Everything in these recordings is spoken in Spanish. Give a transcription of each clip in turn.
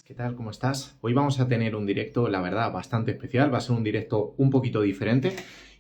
¿Qué tal? ¿Cómo estás? Hoy vamos a tener un directo, la verdad, bastante especial. Va a ser un directo un poquito diferente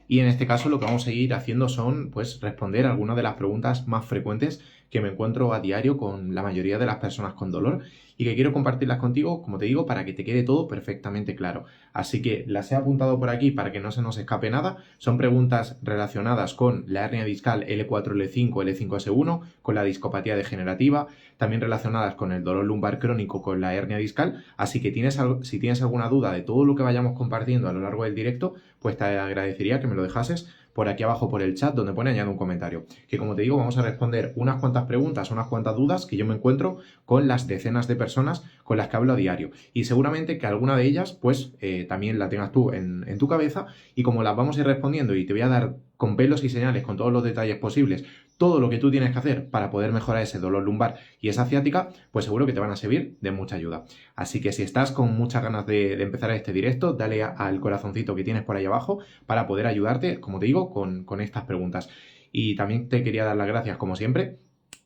y en este caso lo que vamos a ir haciendo son, pues, responder algunas de las preguntas más frecuentes que me encuentro a diario con la mayoría de las personas con dolor y que quiero compartirlas contigo, como te digo, para que te quede todo perfectamente claro. Así que las he apuntado por aquí para que no se nos escape nada. Son preguntas relacionadas con la hernia discal L4, L5, L5S1, con la discopatía degenerativa, también relacionadas con el dolor lumbar crónico con la hernia discal, así que si tienes alguna duda de todo lo que vayamos compartiendo a lo largo del directo, pues te agradecería que me lo dejases por aquí abajo por el chat donde pone añade un comentario, que como te digo vamos a responder unas cuantas preguntas, unas cuantas dudas que yo me encuentro con las decenas de personas con las que hablo a diario y seguramente que alguna de ellas pues también la tengas tú en tu cabeza y como las vamos a ir respondiendo y te voy a dar con pelos y señales, con todos los detalles posibles, todo lo que tú tienes que hacer para poder mejorar ese dolor lumbar y esa ciática, pues seguro que te van a servir de mucha ayuda. Así que si estás con muchas ganas de empezar este directo, dale al corazoncito que tienes por ahí abajo para poder ayudarte, como te digo, con estas preguntas. Y también te quería dar las gracias, como siempre,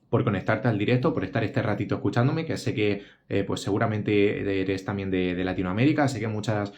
por conectarte al directo, por estar este ratito escuchándome, que sé que pues seguramente eres también de Latinoamérica, sé que muchas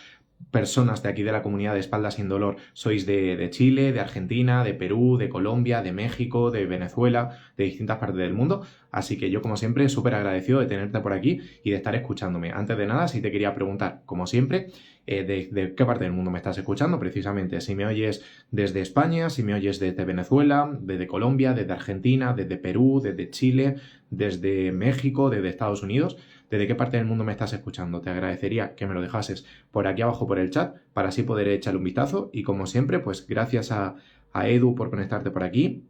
personas de aquí de la comunidad de Espalda Sin Dolor sois de Chile, de Argentina, de Perú, de Colombia, de México, de Venezuela, de distintas partes del mundo, así que yo como siempre súper agradecido de tenerte por aquí y de estar escuchándome. Antes de nada, sí te quería preguntar, como siempre, de qué parte del mundo me estás escuchando, precisamente, si me oyes desde España, si me oyes desde Venezuela, desde Colombia, desde Argentina, desde Perú, desde Chile, desde México, desde Estados Unidos, desde qué parte del mundo me estás escuchando. Te agradecería que me lo dejases por aquí abajo por el chat para así poder echarle un vistazo y como siempre, pues gracias a Edu por conectarte por aquí,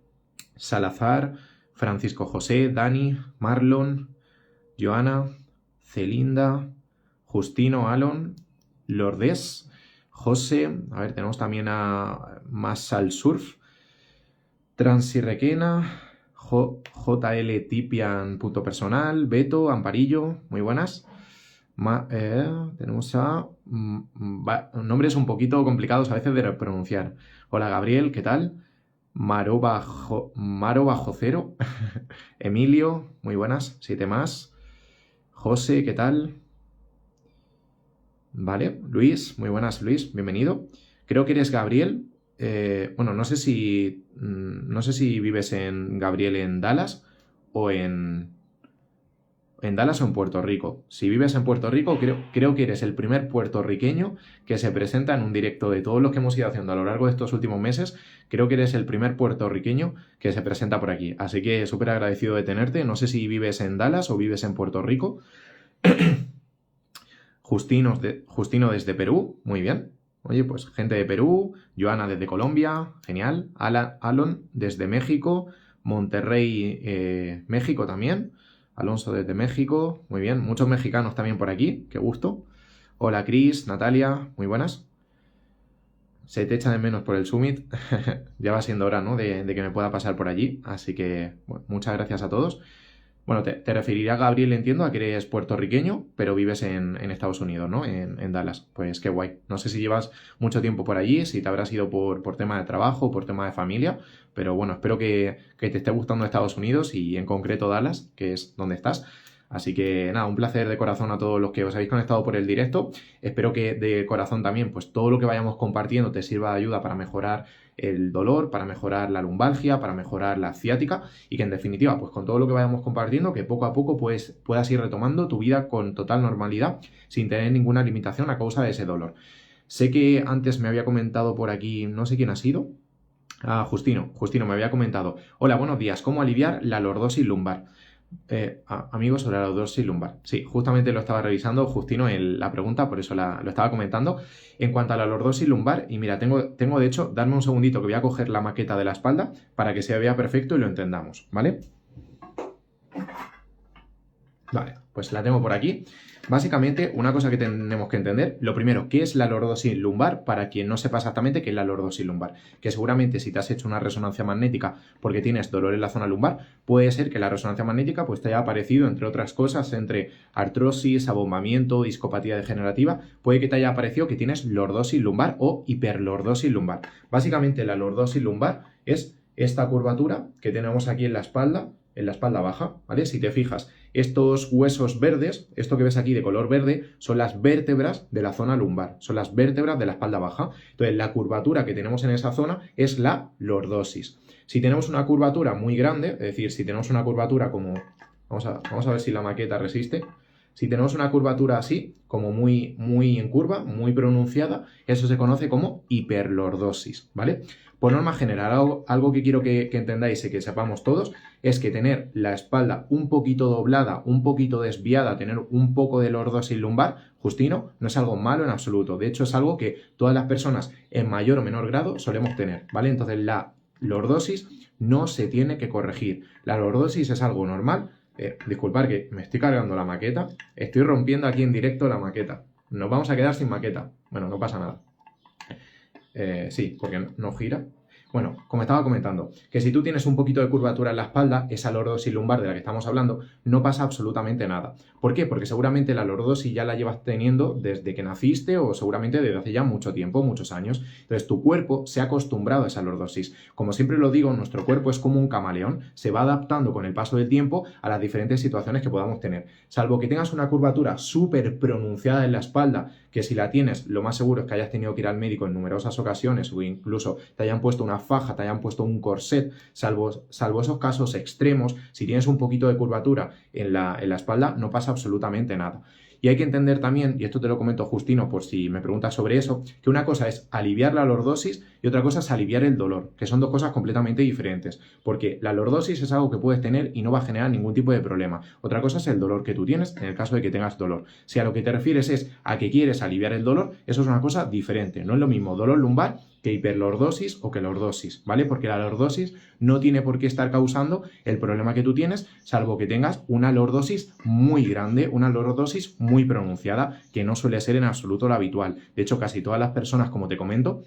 Salazar, Francisco José, Dani, Marlon, Joana, Celinda, Justino, Alon, Lourdes, José, a ver, tenemos también a Masal Surf, Transirrequena, JL Tipian personal, Beto, Amparillo, muy buenas. Tenemos a nombres un poquito complicados a veces de pronunciar. Hola Gabriel, ¿qué tal? Maro bajo cero. Emilio, muy buenas, 7 más. José, ¿qué tal? Vale, Luis, muy buenas Luis, bienvenido. Creo que eres Gabriel. Bueno, no sé si vives en Gabriel en Dallas o en Dallas o en Puerto Rico. Si vives en Puerto Rico, creo que eres el primer puertorriqueño que se presenta en un directo de todos los que hemos ido haciendo a lo largo de estos últimos meses. Creo que eres el primer puertorriqueño que se presenta por aquí. Así que súper agradecido de tenerte. No sé si vives en Dallas o vives en Puerto Rico. Justino desde Perú, muy bien. Oye, pues gente de Perú, Joana desde Colombia, genial. Alon desde México, Monterrey, México también. Alonso desde México, muy bien. Muchos mexicanos también por aquí, qué gusto. Hola Cris, Natalia, muy buenas. Se te echa de menos por el Summit. Ya va siendo hora, ¿no? De que me pueda pasar por allí. Así que, bueno, muchas gracias a todos. Bueno, te referiría, Gabriel, entiendo, a que eres puertorriqueño, pero vives en Estados Unidos, ¿no? En Dallas. Pues qué guay. No sé si llevas mucho tiempo por allí, si te habrás ido por tema de trabajo, por tema de familia, pero bueno, espero que te esté gustando Estados Unidos y en concreto Dallas, que es donde estás. Así que nada, un placer de corazón a todos los que os habéis conectado por el directo. Espero que de corazón también, pues todo lo que vayamos compartiendo te sirva de ayuda para mejorar el dolor, para mejorar la lumbalgia, para mejorar la ciática y que en definitiva, pues con todo lo que vayamos compartiendo, que poco a poco pues puedas ir retomando tu vida con total normalidad sin tener ninguna limitación a causa de ese dolor. Sé que antes me había comentado por aquí, no sé quién ha sido. Justino me había comentado: hola, buenos días, ¿cómo aliviar la lordosis lumbar? Amigos, sobre la lordosis lumbar. Sí, justamente lo estaba revisando, Justino, la pregunta, por eso lo estaba comentando. En cuanto a la lordosis lumbar, y mira, tengo de hecho, darme un segundito que voy a coger la maqueta de la espalda para que se vea perfecto y lo entendamos, ¿vale? Vale, pues la tengo por aquí. Básicamente, una cosa que tenemos que entender, lo primero, ¿qué es la lordosis lumbar? Para quien no sepa exactamente qué es la lordosis lumbar, que seguramente si te has hecho una resonancia magnética porque tienes dolor en la zona lumbar, puede ser que la resonancia magnética pues te haya aparecido, entre otras cosas, entre artrosis, abombamiento, discopatía degenerativa, puede que te haya aparecido que tienes lordosis lumbar o hiperlordosis lumbar. Básicamente, la lordosis lumbar es esta curvatura que tenemos aquí en la espalda baja, ¿vale? Si te fijas, Estos huesos verdes, esto que ves aquí de color verde, son las vértebras de la zona lumbar, son las vértebras de la espalda baja. Entonces, la curvatura que tenemos en esa zona es la lordosis. Si tenemos una curvatura muy grande, es decir, si tenemos una curvatura como... Vamos a ver si la maqueta resiste. Si tenemos una curvatura así, como muy en curva, muy pronunciada, eso se conoce como hiperlordosis, ¿vale? Por norma general, algo que quiero que entendáis y que sepamos todos es que tener la espalda un poquito doblada, un poquito desviada, tener un poco de lordosis lumbar, Justino, no es algo malo en absoluto. De hecho, es algo que todas las personas en mayor o menor grado solemos tener, ¿vale? Entonces, la lordosis no se tiene que corregir. La lordosis es algo normal. Disculpad que me estoy cargando la maqueta. Estoy rompiendo aquí en directo la maqueta. Nos vamos a quedar sin maqueta. Bueno, no pasa nada. Sí, porque no gira. Bueno, como estaba comentando, que si tú tienes un poquito de curvatura en la espalda, esa lordosis lumbar de la que estamos hablando, no pasa absolutamente nada. ¿Por qué? Porque seguramente la lordosis ya la llevas teniendo desde que naciste o seguramente desde hace ya mucho tiempo, muchos años. Entonces tu cuerpo se ha acostumbrado a esa lordosis. Como siempre lo digo, nuestro cuerpo es como un camaleón, se va adaptando con el paso del tiempo a las diferentes situaciones que podamos tener. Salvo que tengas una curvatura súper pronunciada en la espalda, que si la tienes, lo más seguro es que hayas tenido que ir al médico en numerosas ocasiones o incluso te hayan puesto una faja, te hayan puesto un corset, salvo esos casos extremos, si tienes un poquito de curvatura en la espalda, no pasa absolutamente nada. Y hay que entender también, y esto te lo comento Justino por si me preguntas sobre eso, que una cosa es aliviar la lordosis y otra cosa es aliviar el dolor, que son dos cosas completamente diferentes, porque la lordosis es algo que puedes tener y no va a generar ningún tipo de problema. Otra cosa es el dolor que tú tienes en el caso de que tengas dolor. Si a lo que te refieres es a que quieres aliviar el dolor, eso es una cosa diferente. No es lo mismo dolor lumbar que hiperlordosis o que lordosis, ¿vale? Porque la lordosis no tiene por qué estar causando el problema que tú tienes, salvo que tengas una lordosis muy grande, una lordosis muy pronunciada, que no suele ser en absoluto lo habitual. De hecho, casi todas las personas, como te comento,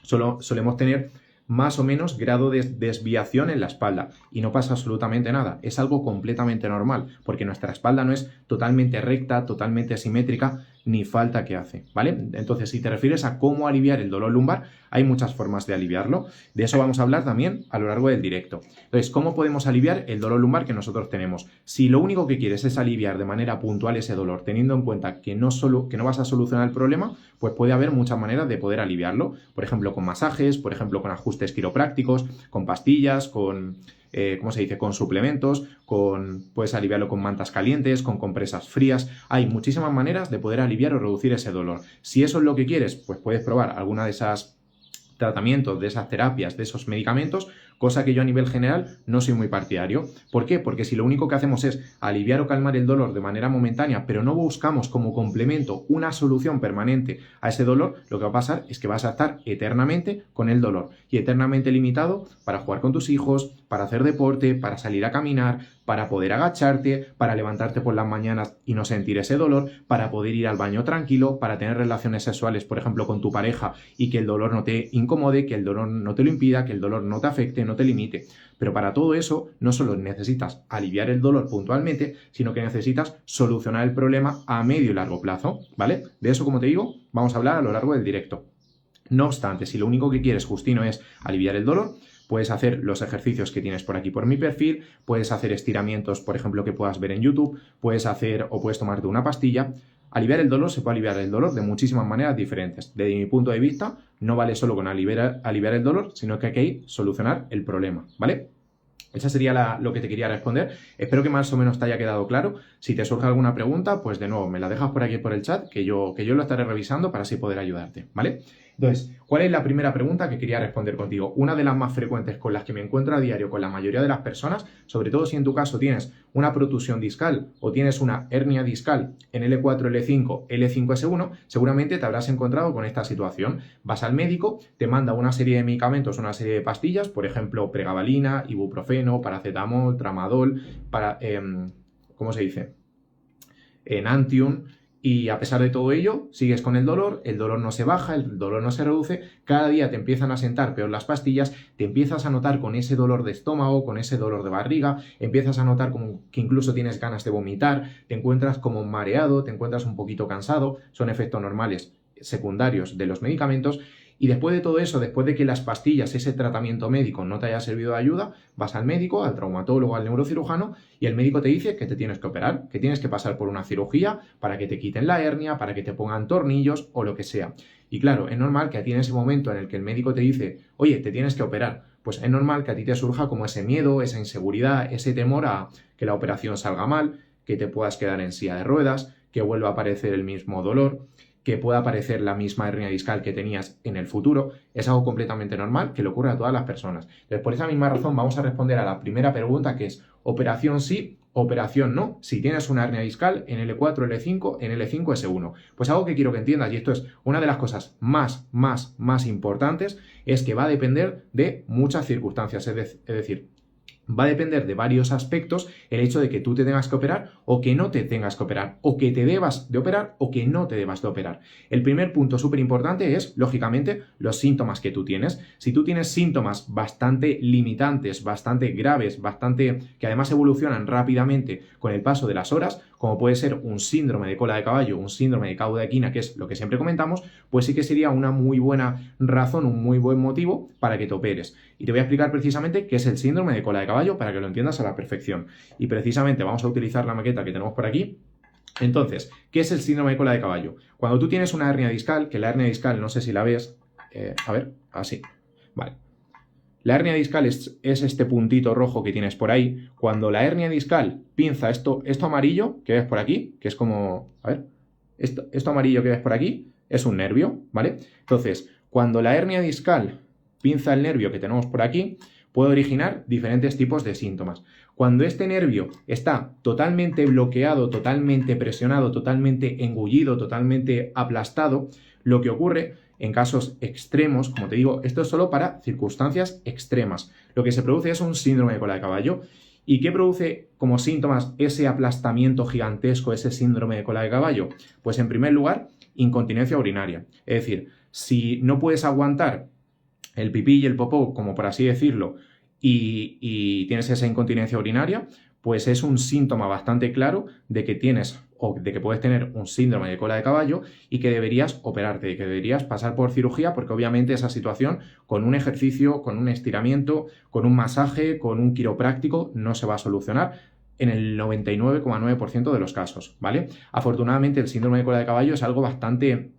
solemos tener más o menos grado de desviación en la espalda y no pasa absolutamente nada. Es algo completamente normal, porque nuestra espalda no es totalmente recta, totalmente simétrica, ni falta que hace, ¿vale? Entonces, si te refieres a cómo aliviar el dolor lumbar, hay muchas formas de aliviarlo. De eso vamos a hablar también a lo largo del directo. Entonces, ¿cómo podemos aliviar el dolor lumbar que nosotros tenemos? Si lo único que quieres es aliviar de manera puntual ese dolor, teniendo en cuenta que no vas a solucionar el problema, pues puede haber muchas maneras de poder aliviarlo. Por ejemplo, con masajes, por ejemplo, con ajustes quiroprácticos, con pastillas, con... ¿cómo se dice? Con suplementos, puedes aliviarlo con mantas calientes, con compresas frías. Hay muchísimas maneras de poder aliviar o reducir ese dolor. Si eso es lo que quieres, pues puedes probar alguna de esas tratamientos, de esas terapias, de esos medicamentos, cosa que yo a nivel general no soy muy partidario. ¿Por qué? Porque si lo único que hacemos es aliviar o calmar el dolor de manera momentánea, pero no buscamos como complemento una solución permanente a ese dolor, lo que va a pasar es que vas a estar eternamente con el dolor y eternamente limitado para jugar con tus hijos, para hacer deporte, para salir a caminar, para poder agacharte, para levantarte por las mañanas y no sentir ese dolor, para poder ir al baño tranquilo, para tener relaciones sexuales, por ejemplo, con tu pareja y que el dolor no te incomode, que el dolor no te lo impida, que el dolor no te afecte, no te limite. Pero para todo eso no solo necesitas aliviar el dolor puntualmente, sino que necesitas solucionar el problema a medio y largo plazo, ¿vale? De eso, como te digo, vamos a hablar a lo largo del directo. No obstante, si lo único que quieres, Justino, es aliviar el dolor, puedes hacer los ejercicios que tienes por aquí por mi perfil, puedes hacer estiramientos, por ejemplo, que puedas ver en YouTube, puedes tomarte una pastilla. Aliviar el dolor, se puede aliviar el dolor de muchísimas maneras diferentes. Desde mi punto de vista, no vale solo con aliviar el dolor, sino que hay que solucionar el problema, ¿vale? Esa sería lo que te quería responder. Espero que más o menos te haya quedado claro. Si te surge alguna pregunta, pues de nuevo me la dejas por aquí por el chat, que yo lo estaré revisando para así poder ayudarte, ¿vale? Entonces, ¿cuál es la primera pregunta que quería responder contigo? Una de las más frecuentes con las que me encuentro a diario con la mayoría de las personas, sobre todo si en tu caso tienes una protusión discal o tienes una hernia discal en L4, L5, L5S1, seguramente te habrás encontrado con esta situación. Vas al médico, te manda una serie de medicamentos, una serie de pastillas, por ejemplo, pregabalina, ibuprofeno, paracetamol, tramadol, ¿cómo se dice? Enantium. Y a pesar de todo ello, sigues con el dolor no se baja, el dolor no se reduce, cada día te empiezan a sentar peor las pastillas, te empiezas a notar con ese dolor de estómago, con ese dolor de barriga, empiezas a notar como que incluso tienes ganas de vomitar, te encuentras como mareado, te encuentras un poquito cansado, son efectos normales secundarios de los medicamentos. Y después de todo eso, después de que las pastillas, ese tratamiento médico no te haya servido de ayuda, vas al médico, al traumatólogo, al neurocirujano y el médico te dice que te tienes que operar, que tienes que pasar por una cirugía para que te quiten la hernia, para que te pongan tornillos o lo que sea. Y claro, es normal que a ti en ese momento en el que el médico te dice, oye, te tienes que operar, pues es normal que a ti te surja como ese miedo, esa inseguridad, ese temor a que la operación salga mal, que te puedas quedar en silla de ruedas, que vuelva a aparecer el mismo dolor, que pueda aparecer la misma hernia discal que tenías en el futuro. Es algo completamente normal que le ocurre a todas las personas. Entonces, por esa misma razón vamos a responder a la primera pregunta, que es operación sí, operación no. Si tienes una hernia discal en L4, L5, en L5, S1. Pues algo que quiero que entiendas, y esto es una de las cosas más importantes, es que va a depender de muchas circunstancias. Es decir, va a depender de varios aspectos el hecho de que tú te tengas que operar o que no te tengas que operar, o que te debas de operar o que no te debas de operar. El primer punto súper importante es, lógicamente, los síntomas que tú tienes. Si tú tienes síntomas bastante limitantes, bastante graves, que además evolucionan rápidamente con el paso de las horas, como puede ser un síndrome de cola de caballo, un síndrome de cauda equina, que es lo que siempre comentamos, pues sí que sería una muy buena razón, un muy buen motivo para que te operes. Y te voy a explicar precisamente qué es el síndrome de cola de caballo para que lo entiendas a la perfección. Y precisamente vamos a utilizar la maqueta que tenemos por aquí. Entonces, ¿qué es el síndrome de cola de caballo? Cuando tú tienes una hernia discal, que la hernia discal, no sé si la ves, a ver, así, vale. La hernia discal es este puntito rojo que tienes por ahí. Cuando la hernia discal pinza esto amarillo que ves por aquí, que es como, a ver, esto amarillo que ves por aquí es un nervio, ¿vale? Entonces, cuando la hernia discal pinza el nervio que tenemos por aquí, puede originar diferentes tipos de síntomas. Cuando este nervio está totalmente bloqueado, totalmente presionado, totalmente engullido, totalmente aplastado, lo que ocurre en casos extremos, como te digo, esto es solo para circunstancias extremas. Lo que se produce es un síndrome de cola de caballo. ¿Y qué produce como síntomas ese aplastamiento gigantesco, ese síndrome de cola de caballo? Pues en primer lugar, incontinencia urinaria. Es decir, si no puedes aguantar el pipí y el popó, como por así decirlo, y tienes esa incontinencia urinaria, pues es un síntoma bastante claro de que tienes o de que puedes tener un síndrome de cola de caballo y que deberías operarte y que deberías pasar por cirugía, porque obviamente esa situación con un ejercicio, con un estiramiento, con un masaje, con un quiropráctico no se va a solucionar en el 99,9% de los casos, ¿vale? Afortunadamente el síndrome de cola de caballo es algo bastante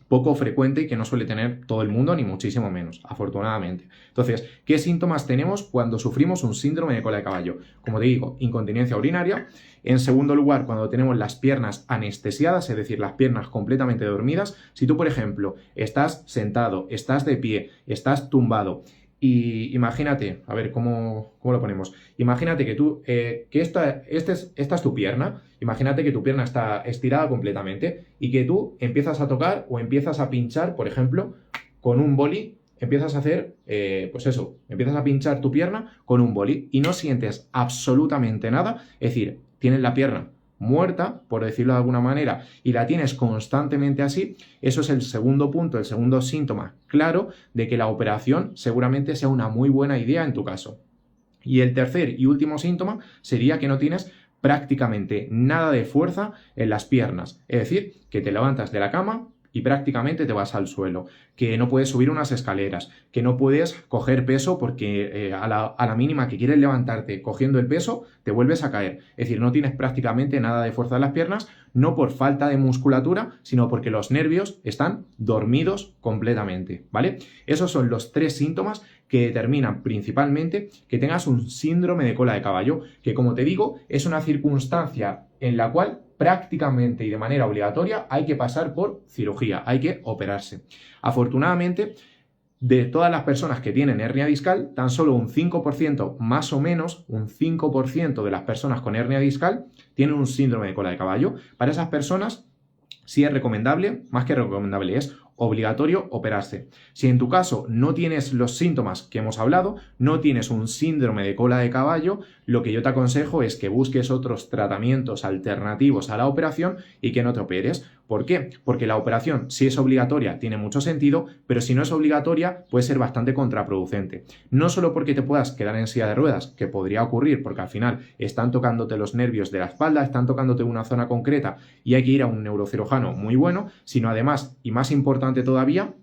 poco frecuente y que no suele tener todo el mundo, ni muchísimo menos, afortunadamente. Entonces, ¿qué síntomas tenemos cuando sufrimos un síndrome de cola de caballo? Como te digo, incontinencia urinaria. En segundo lugar, cuando tenemos las piernas anestesiadas, es decir, las piernas completamente dormidas. Si tú, por ejemplo, estás sentado, estás de pie, estás tumbado, y imagínate, a ver, ¿cómo lo ponemos? Imagínate que tú, esta es tu pierna, imagínate que tu pierna está estirada completamente y que tú empiezas a tocar o empiezas a pinchar, por ejemplo, con un boli, empiezas a hacer, pues eso, empiezas a pinchar tu pierna con un boli y no sientes absolutamente nada, es decir, tienes la pierna muerta, por decirlo de alguna manera, y la tienes constantemente así, eso es el segundo punto, el segundo síntoma claro de que la operación seguramente sea una muy buena idea en tu caso. Y el tercer y último síntoma sería que no tienes prácticamente nada de fuerza en las piernas, es decir, que te levantas de la cama y prácticamente te vas al suelo, que no puedes subir unas escaleras, que no puedes coger peso porque a la mínima que quieres levantarte cogiendo el peso, te vuelves a caer. Es decir, no tienes prácticamente nada de fuerza en las piernas, no por falta de musculatura, sino porque los nervios están dormidos completamente, ¿vale? Esos son los tres síntomas que determinan principalmente que tengas un síndrome de cola de caballo, que como te digo, es una circunstancia en la cual prácticamente y de manera obligatoria hay que pasar por cirugía, hay que operarse. Afortunadamente, de todas las personas que tienen hernia discal, tan solo un 5%, más o menos, un 5% de las personas con hernia discal tienen un síndrome de cola de caballo. Para esas personas sí es recomendable, más que recomendable, es obligatorio operarse. Si en tu caso no tienes los síntomas que hemos hablado, no tienes un síndrome de cola de caballo, lo que yo te aconsejo es que busques otros tratamientos alternativos a la operación y que no te operes. ¿Por qué? Porque la operación, si es obligatoria, tiene mucho sentido, pero si no es obligatoria, puede ser bastante contraproducente. No solo porque te puedas quedar en silla de ruedas, que podría ocurrir, porque al final están tocándote los nervios de la espalda, están tocándote una zona concreta y hay que ir a un neurocirujano muy bueno, sino además, y más importante todavía,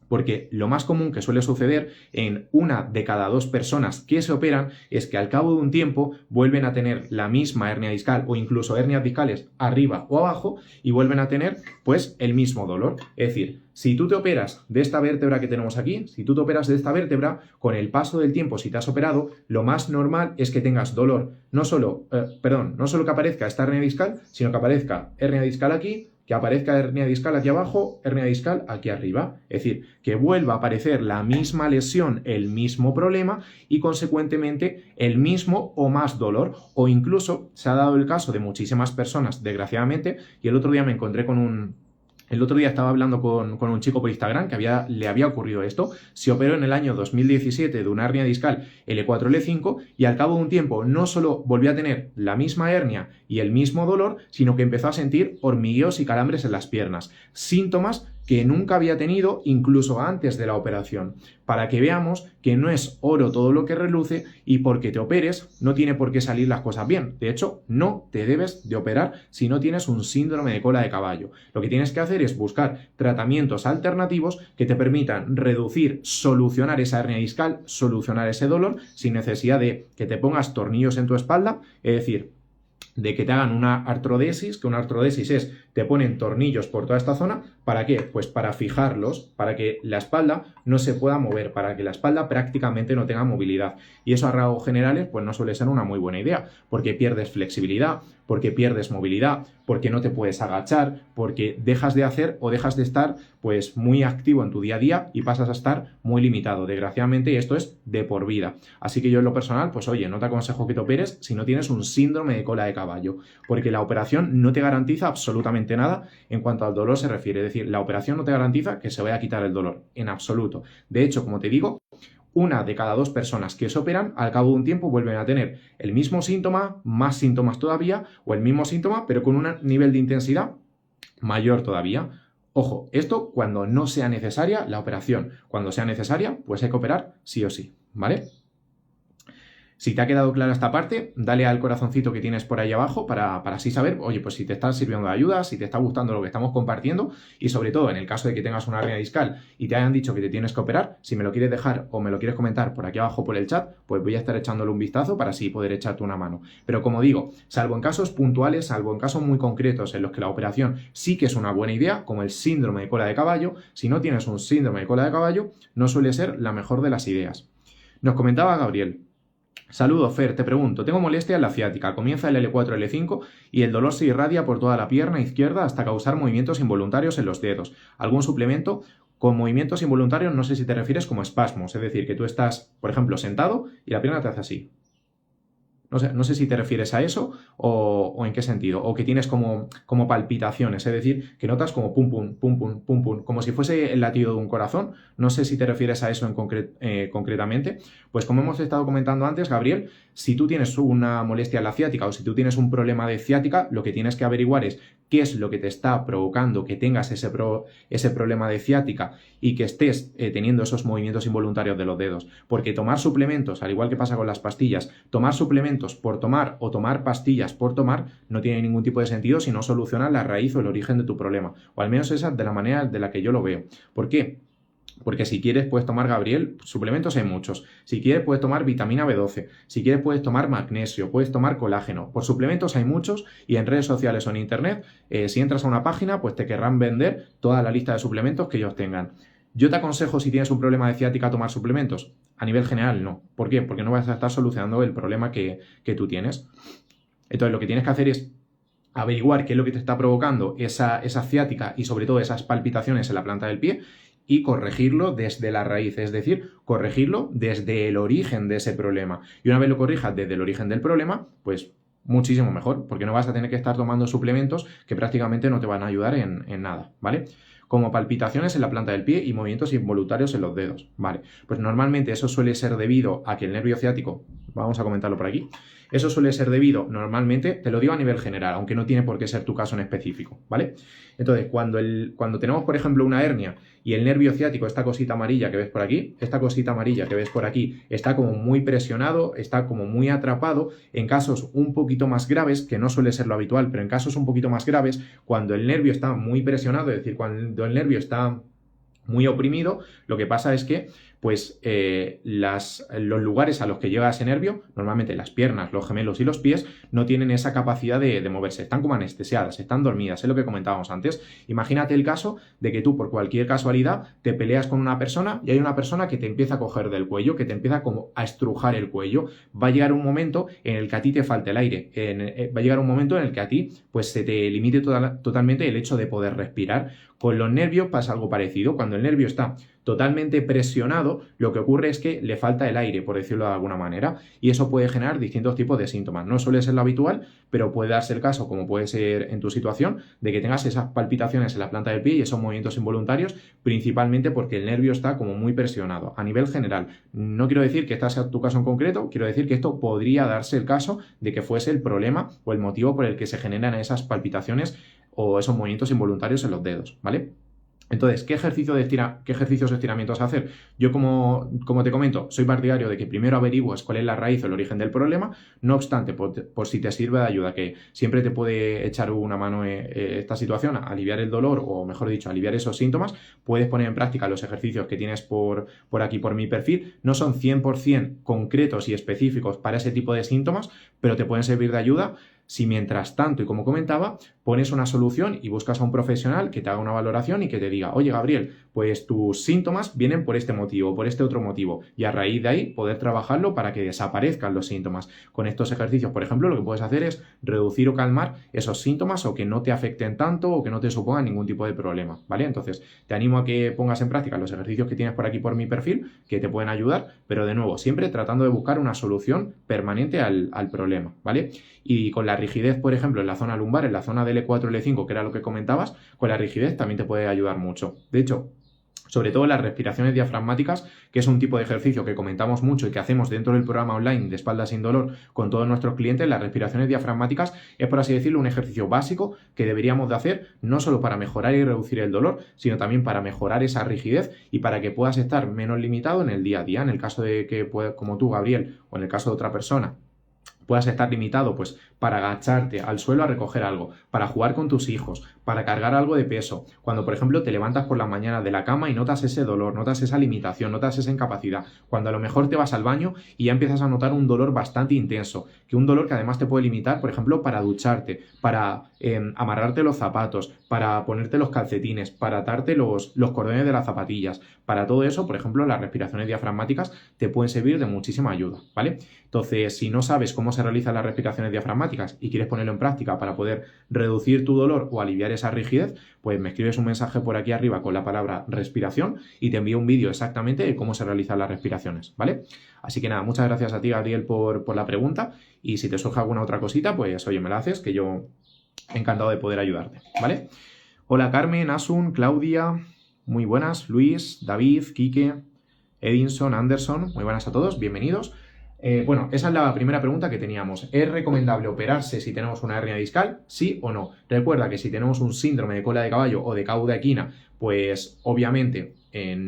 Porque lo más común que suele suceder en 1 de cada 2 personas que se operan es que al cabo de un tiempo vuelven a tener la misma hernia discal o incluso hernias discales arriba o abajo y vuelven a tener pues el mismo dolor. Es decir, si tú te operas de esta vértebra que tenemos aquí, si tú te operas de esta vértebra, con el paso del tiempo, si te has operado, lo más normal es que tengas dolor. No solo que aparezca esta hernia discal, sino que aparezca hernia discal aquí, que aparezca hernia discal aquí abajo, hernia discal aquí arriba. Es decir, que vuelva a aparecer la misma lesión, el mismo problema y consecuentemente el mismo o más dolor. O incluso se ha dado el caso de muchísimas personas, desgraciadamente, y el otro día me encontré El otro día estaba hablando con un chico por Instagram que le había ocurrido esto. Se operó en el año 2017 de una hernia discal L4, L5 y al cabo de un tiempo no solo volvió a tener la misma hernia y el mismo dolor, sino que empezó a sentir hormigueos y calambres en las piernas. Síntomas que nunca había tenido incluso antes de la operación. Para que veamos que no es oro todo lo que reluce y porque te operes no tiene por qué salir las cosas bien. De hecho, no te debes de operar si no tienes un síndrome de cola de caballo. Lo que tienes que hacer es buscar tratamientos alternativos que te permitan reducir, solucionar esa hernia discal, solucionar ese dolor sin necesidad de que te pongas tornillos en tu espalda, es decir, de que te hagan una artrodesis, que una artrodesis es, te ponen tornillos por toda esta zona, ¿para qué? Pues para fijarlos, para que la espalda no se pueda mover, para que la espalda prácticamente no tenga movilidad. Y eso a rasgos generales pues no suele ser una muy buena idea, porque pierdes flexibilidad, porque pierdes movilidad, porque no te puedes agachar, porque dejas de hacer o dejas de estar pues muy activo en tu día a día y pasas a estar muy limitado. Desgraciadamente esto es de por vida. Así que yo en lo personal, pues oye, no te aconsejo que te operes si no tienes un síndrome de cola de caballo, porque la operación no te garantiza absolutamente nada en cuanto al dolor se refiere. Es decir, la operación no te garantiza que se vaya a quitar el dolor, en absoluto. De hecho, como te digo, 1 de cada 2 personas que se operan, al cabo de un tiempo vuelven a tener el mismo síntoma, más síntomas todavía, o el mismo síntoma, pero con un nivel de intensidad mayor todavía. Ojo, esto cuando no sea necesaria la operación. Cuando sea necesaria, pues hay que operar sí o sí, ¿vale? Si te ha quedado clara esta parte, dale al corazoncito que tienes por ahí abajo para así saber, oye, pues si te está sirviendo de ayuda, si te está gustando lo que estamos compartiendo y sobre todo en el caso de que tengas una hernia discal y te hayan dicho que te tienes que operar, si me lo quieres dejar o me lo quieres comentar por aquí abajo por el chat, pues voy a estar echándole un vistazo para así poder echarte una mano. Pero como digo, salvo en casos puntuales, salvo en casos muy concretos en los que la operación sí que es una buena idea, como el síndrome de cola de caballo, si no tienes un síndrome de cola de caballo, no suele ser la mejor de las ideas. Nos comentaba Gabriel. Saludos, Fer, te pregunto, tengo molestia en la ciática, comienza el L4, L5 y el dolor se irradia por toda la pierna izquierda hasta causar movimientos involuntarios en los dedos. ¿Algún suplemento? Con movimientos involuntarios no sé si te refieres como espasmos, es decir, que tú estás, por ejemplo, sentado y la pierna te hace así. No sé si te refieres a eso o en qué sentido. O que tienes como palpitaciones, es decir, que notas como pum, pum, pum, pum, pum, pum, como si fuese el latido de un corazón. No sé si te refieres a eso concretamente. Pues como hemos estado comentando antes, Gabriel, si tú tienes una molestia en la ciática o si tú tienes un problema de ciática, lo que tienes que averiguar es qué es lo que te está provocando que tengas ese problema de ciática y que estés teniendo esos movimientos involuntarios de los dedos. Porque tomar suplementos, al igual que pasa con las pastillas, tomar suplementos por tomar o tomar pastillas por tomar no tiene ningún tipo de sentido si no soluciona la raíz o el origen de tu problema. O al menos esa de la manera de la que yo lo veo. ¿Por qué? Porque si quieres puedes tomar, Gabriel, suplementos hay muchos. Si quieres puedes tomar vitamina B12. Si quieres puedes tomar magnesio, puedes tomar colágeno. Por suplementos hay muchos y en redes sociales o en internet, si entras a una página, pues te querrán vender toda la lista de suplementos que ellos tengan. Yo te aconsejo, si tienes un problema de ciática, tomar suplementos. A nivel general, no. ¿Por qué? Porque no vas a estar solucionando el problema que tú tienes. Entonces, lo que tienes que hacer es averiguar qué es lo que te está provocando esa ciática y sobre todo esas palpitaciones en la planta del pie y corregirlo desde la raíz, es decir, corregirlo desde el origen de ese problema. Y una vez lo corrijas desde el origen del problema, pues muchísimo mejor, porque no vas a tener que estar tomando suplementos que prácticamente no te van a ayudar en nada, ¿vale? Como palpitaciones en la planta del pie y movimientos involuntarios en los dedos. Vale, pues normalmente eso suele ser debido a que el nervio ciático, vamos a comentarlo por aquí, eso suele ser debido, normalmente, te lo digo a nivel general, aunque no tiene por qué ser tu caso en específico, ¿vale? Entonces, cuando tenemos, por ejemplo, una hernia y el nervio ciático, esta cosita amarilla que ves por aquí, esta cosita amarilla que ves por aquí, está como muy presionado, está como muy atrapado, en casos un poquito más graves, que no suele ser lo habitual, pero en casos un poquito más graves, cuando el nervio está muy presionado, es decir, cuando el nervio está muy oprimido, lo que pasa es que pues los lugares a los que llega ese nervio, normalmente las piernas, los gemelos y los pies, no tienen esa capacidad de moverse, están como anestesiadas, están dormidas, es lo que comentábamos antes. Imagínate el caso de que tú por cualquier casualidad te peleas con una persona y hay una persona que te empieza a coger del cuello, que te empieza como a estrujar el cuello. Va a llegar un momento en el que a ti te falte el aire, va a llegar un momento en el que a ti pues se te limite totalmente el hecho de poder respirar. Con los nervios pasa algo parecido. Cuando el nervio está totalmente presionado, lo que ocurre es que le falta el aire, por decirlo de alguna manera, y eso puede generar distintos tipos de síntomas. No suele ser lo habitual, pero puede darse el caso, como puede ser en tu situación, de que tengas esas palpitaciones en la planta del pie y esos movimientos involuntarios, principalmente porque el nervio está como muy presionado. A nivel general, no quiero decir que este sea tu caso en concreto, quiero decir que esto podría darse el caso de que fuese el problema o el motivo por el que se generan esas palpitaciones o esos movimientos involuntarios en los dedos, ¿vale? Entonces, ¿qué ejercicios de estiramientos hacer? Yo, como te comento, soy partidario de que primero averigües cuál es la raíz o el origen del problema. No obstante, por si te sirve de ayuda, que siempre te puede echar una mano esta situación, aliviar el dolor o, mejor dicho, aliviar esos síntomas, puedes poner en práctica los ejercicios que tienes por aquí, por mi perfil. No son 100% concretos y específicos para ese tipo de síntomas, pero te pueden servir de ayuda si mientras tanto, y como comentaba, pones una solución y buscas a un profesional que te haga una valoración y que te diga, oye Gabriel, pues tus síntomas vienen por este motivo, por este otro motivo, y a raíz de ahí poder trabajarlo para que desaparezcan los síntomas. Con estos ejercicios, por ejemplo, lo que puedes hacer es reducir o calmar esos síntomas o que no te afecten tanto o que no te supongan ningún tipo de problema, ¿vale? Entonces, te animo a que pongas en práctica los ejercicios que tienes por aquí por mi perfil, que te pueden ayudar, pero de nuevo, siempre tratando de buscar una solución permanente al problema, ¿vale? Y con la rigidez, por ejemplo, en la zona lumbar, en la zona del L4 y L5, que era lo que comentabas, con la rigidez también te puede ayudar mucho. De hecho, sobre todo las respiraciones diafragmáticas, que es un tipo de ejercicio que comentamos mucho y que hacemos dentro del programa online de Espalda sin Dolor con todos nuestros clientes. Las respiraciones diafragmáticas es, por así decirlo, un ejercicio básico que deberíamos de hacer no solo para mejorar y reducir el dolor, sino también para mejorar esa rigidez y para que puedas estar menos limitado en el día a día. En el caso de que, como tú, Gabriel, o en el caso de otra persona, puedas estar limitado pues para agacharte al suelo a recoger algo, para jugar con tus hijos, para cargar algo de peso. Cuando, por ejemplo, te levantas por la mañana de la cama y notas ese dolor, notas esa limitación, notas esa incapacidad. Cuando a lo mejor te vas al baño y ya empiezas a notar un dolor bastante intenso, que un dolor que además te puede limitar, por ejemplo, para ducharte, para amarrarte los zapatos, para ponerte los calcetines, para atarte los cordones de las zapatillas. Para todo eso, por ejemplo, las respiraciones diafragmáticas te pueden servir de muchísima ayuda, ¿vale? Entonces, si no sabes cómo se realizan las respiraciones diafragmáticas y quieres ponerlo en práctica para poder reducir tu dolor o aliviar esa rigidez, pues me escribes un mensaje por aquí arriba con la palabra respiración y te envío un vídeo exactamente de cómo se realizan las respiraciones, ¿vale? Así que nada, muchas gracias a ti, Gabriel, por la pregunta, y si te surge alguna otra cosita, pues oye, me la haces, que yo encantado de poder ayudarte, ¿vale? Hola Carmen, Asun, Claudia, muy buenas, Luis, David, Quique, Edinson, Anderson, muy buenas a todos, bienvenidos. Bueno, esa es la primera pregunta que teníamos. ¿Es recomendable operarse si tenemos una hernia discal? ¿Sí o no? Recuerda que si tenemos un síndrome de cola de caballo o de cauda equina, pues obviamente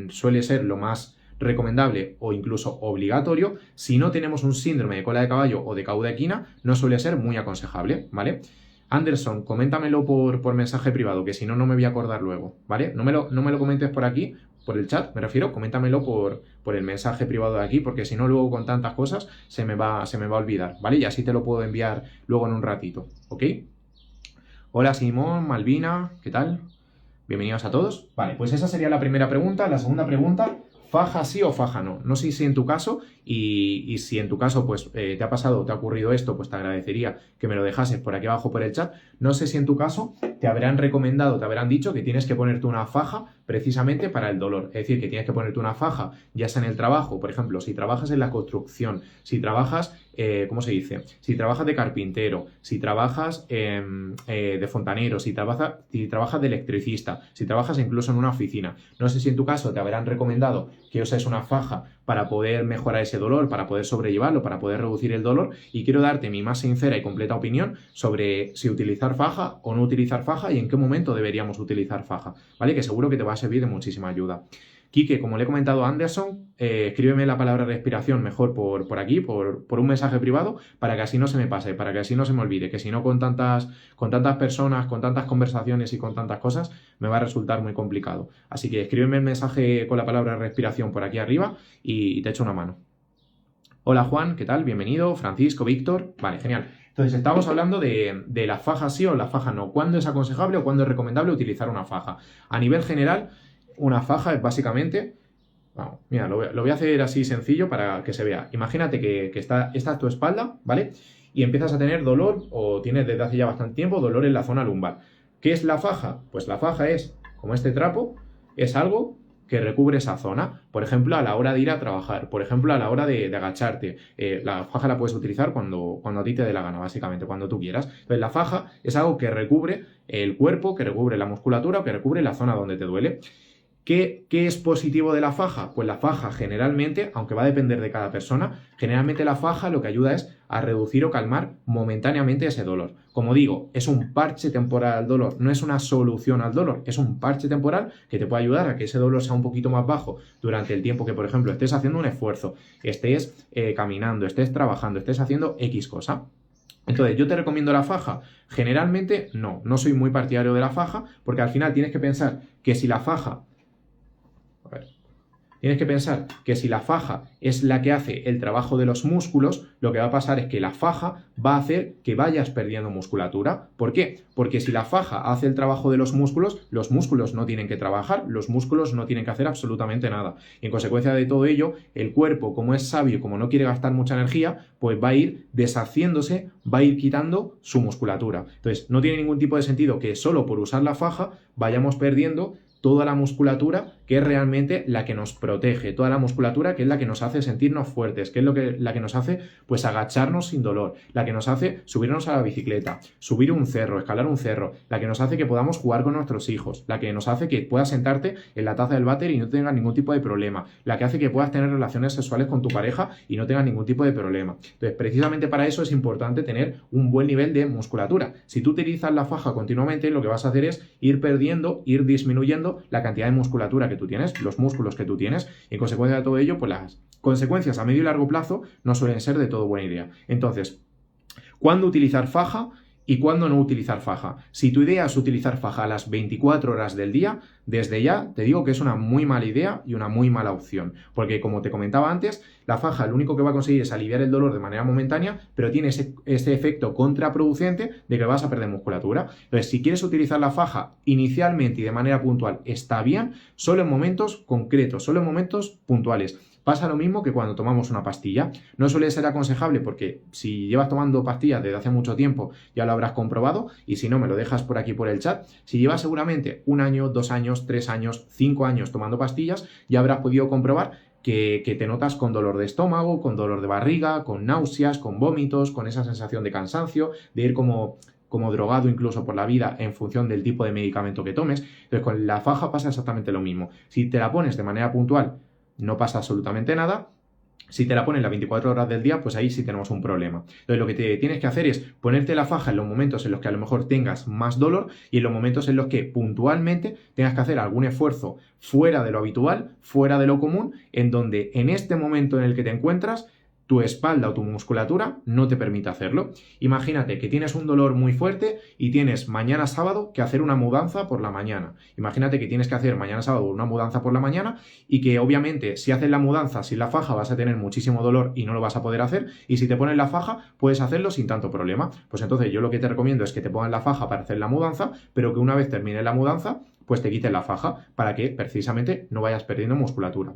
suele ser lo más recomendable o incluso obligatorio. Si no tenemos un síndrome de cola de caballo o de cauda equina, no suele ser muy aconsejable, ¿vale? Anderson, coméntamelo por mensaje privado, que si no, no me voy a acordar luego, ¿vale? No me lo comentes por aquí, por el chat, me refiero, coméntamelo por el mensaje privado de aquí, porque si no, luego con tantas cosas se me va a olvidar, ¿vale? Y así te lo puedo enviar luego en un ratito, ¿ok? Hola Simón, Malvina, ¿qué tal? Bienvenidos a todos. Vale, pues esa sería la primera pregunta. La segunda pregunta, ¿faja sí o faja no? No sé si en tu caso, y si en tu caso pues te ha pasado, te ha ocurrido esto, pues te agradecería que me lo dejases por aquí abajo por el chat. No sé si en tu caso te habrán recomendado, te habrán dicho que tienes que ponerte una faja precisamente para el dolor. Es decir, que tienes que ponerte una faja, ya sea en el trabajo, por ejemplo, si trabajas en la construcción, si trabajas, ¿cómo se dice? Si trabajas de carpintero, si trabajas de fontanero, si trabajas de electricista, si trabajas incluso en una oficina. No sé si en tu caso te habrán recomendado que uses una faja para poder mejorar ese dolor, para poder sobrellevarlo, para poder reducir el dolor, y quiero darte mi más sincera y completa opinión sobre si utilizar faja o no utilizar faja y en qué momento deberíamos utilizar faja, ¿vale? Que seguro que te va a servir de muchísima ayuda. Quique, como le he comentado a Anderson, escríbeme la palabra respiración mejor por aquí, por un mensaje privado, para que así no se me pase, para que así no se me olvide, que si no con tantas personas, con tantas conversaciones y con tantas cosas, me va a resultar muy complicado. Así que escríbeme el mensaje con la palabra respiración por aquí arriba y te echo una mano. Hola Juan, ¿qué tal? Bienvenido. Francisco, Víctor. Vale, genial. Entonces, estamos hablando de la faja sí o la faja no. ¿Cuándo es aconsejable o cuándo es recomendable utilizar una faja? A nivel general, una faja es básicamente... Vamos, mira, lo voy a hacer así sencillo para que se vea. Imagínate que esta es tu espalda, ¿vale? Y empiezas a tener dolor, o tienes desde hace ya bastante tiempo, dolor en la zona lumbar. ¿Qué es la faja? Pues la faja es, como este trapo, es algo que recubre esa zona. Por ejemplo, a la hora de ir a trabajar, por ejemplo, a la hora de agacharte. La faja la puedes utilizar cuando a ti te dé la gana, básicamente, cuando tú quieras. Entonces, la faja es algo que recubre el cuerpo, que recubre la musculatura o que recubre la zona donde te duele. ¿Qué es positivo de la faja? Pues la faja generalmente, aunque va a depender de cada persona, generalmente la faja lo que ayuda es a reducir o calmar momentáneamente ese dolor. Como digo, es un parche temporal al dolor, no es una solución al dolor, es un parche temporal que te puede ayudar a que ese dolor sea un poquito más bajo durante el tiempo que, por ejemplo, estés haciendo un esfuerzo, estés caminando, estés trabajando, estés haciendo X cosa. Entonces, ¿yo te recomiendo la faja? Generalmente no soy muy partidario de la faja, porque al final tienes que pensar que si la faja... Tienes que pensar que si la faja es la que hace el trabajo de los músculos, lo que va a pasar es que la faja va a hacer que vayas perdiendo musculatura. ¿Por qué? Porque si la faja hace el trabajo de los músculos no tienen que trabajar, los músculos no tienen que hacer absolutamente nada. Y en consecuencia de todo ello, el cuerpo, como es sabio y como no quiere gastar mucha energía, pues va a ir deshaciéndose, va a ir quitando su musculatura. Entonces, no tiene ningún tipo de sentido que solo por usar la faja vayamos perdiendo toda la musculatura que es realmente la que nos protege, toda la musculatura que es la que nos hace sentirnos fuertes, que es la que nos hace pues agacharnos sin dolor, la que nos hace subirnos a la bicicleta, subir un cerro, escalar un cerro, la que nos hace que podamos jugar con nuestros hijos, la que nos hace que puedas sentarte en la taza del váter y no tengas ningún tipo de problema, la que hace que puedas tener relaciones sexuales con tu pareja y no tengas ningún tipo de problema. Entonces, precisamente para eso es importante tener un buen nivel de musculatura. Si tú utilizas la faja continuamente, lo que vas a hacer es ir perdiendo, ir disminuyendo la cantidad de musculatura que tú tienes, los músculos que tú tienes, y en consecuencia de todo ello, pues las consecuencias a medio y largo plazo no suelen ser de todo buena idea. Entonces, ¿cuándo utilizar faja y cuándo no utilizar faja? Si tu idea es utilizar faja a las 24 horas del día, desde ya te digo que es una muy mala idea y una muy mala opción, porque como te comentaba antes, la faja lo único que va a conseguir es aliviar el dolor de manera momentánea, pero tiene ese efecto contraproducente de que vas a perder musculatura. Entonces, si quieres utilizar la faja inicialmente y de manera puntual, está bien, solo en momentos concretos, solo en momentos puntuales. Pasa lo mismo que cuando tomamos una pastilla. No suele ser aconsejable porque si llevas tomando pastillas desde hace mucho tiempo ya lo habrás comprobado, y si no me lo dejas por aquí por el chat. Si llevas seguramente 1 año, 2 años, 3 años, 5 años tomando pastillas, ya habrás podido comprobar que te notas con dolor de estómago, con dolor de barriga, con náuseas, con vómitos, con esa sensación de cansancio, de ir como drogado incluso por la vida en función del tipo de medicamento que tomes. Entonces, con la faja pasa exactamente lo mismo. Si te la pones de manera puntual, no pasa absolutamente nada. Si te la pones las 24 horas del día, pues ahí sí tenemos un problema. Entonces, lo que te tienes que hacer es ponerte la faja en los momentos en los que a lo mejor tengas más dolor y en los momentos en los que puntualmente tengas que hacer algún esfuerzo fuera de lo habitual, fuera de lo común, en donde en este momento en el que te encuentras, tu espalda o tu musculatura no te permite hacerlo. Imagínate que tienes un dolor muy fuerte y tienes mañana sábado que hacer una mudanza por la mañana. Imagínate que tienes que hacer mañana sábado una mudanza por la mañana y que obviamente si haces la mudanza sin la faja vas a tener muchísimo dolor y no lo vas a poder hacer, y si te pones la faja puedes hacerlo sin tanto problema. Pues entonces yo lo que te recomiendo es que te pongas la faja para hacer la mudanza, pero que una vez termine la mudanza pues te quites la faja para que precisamente no vayas perdiendo musculatura.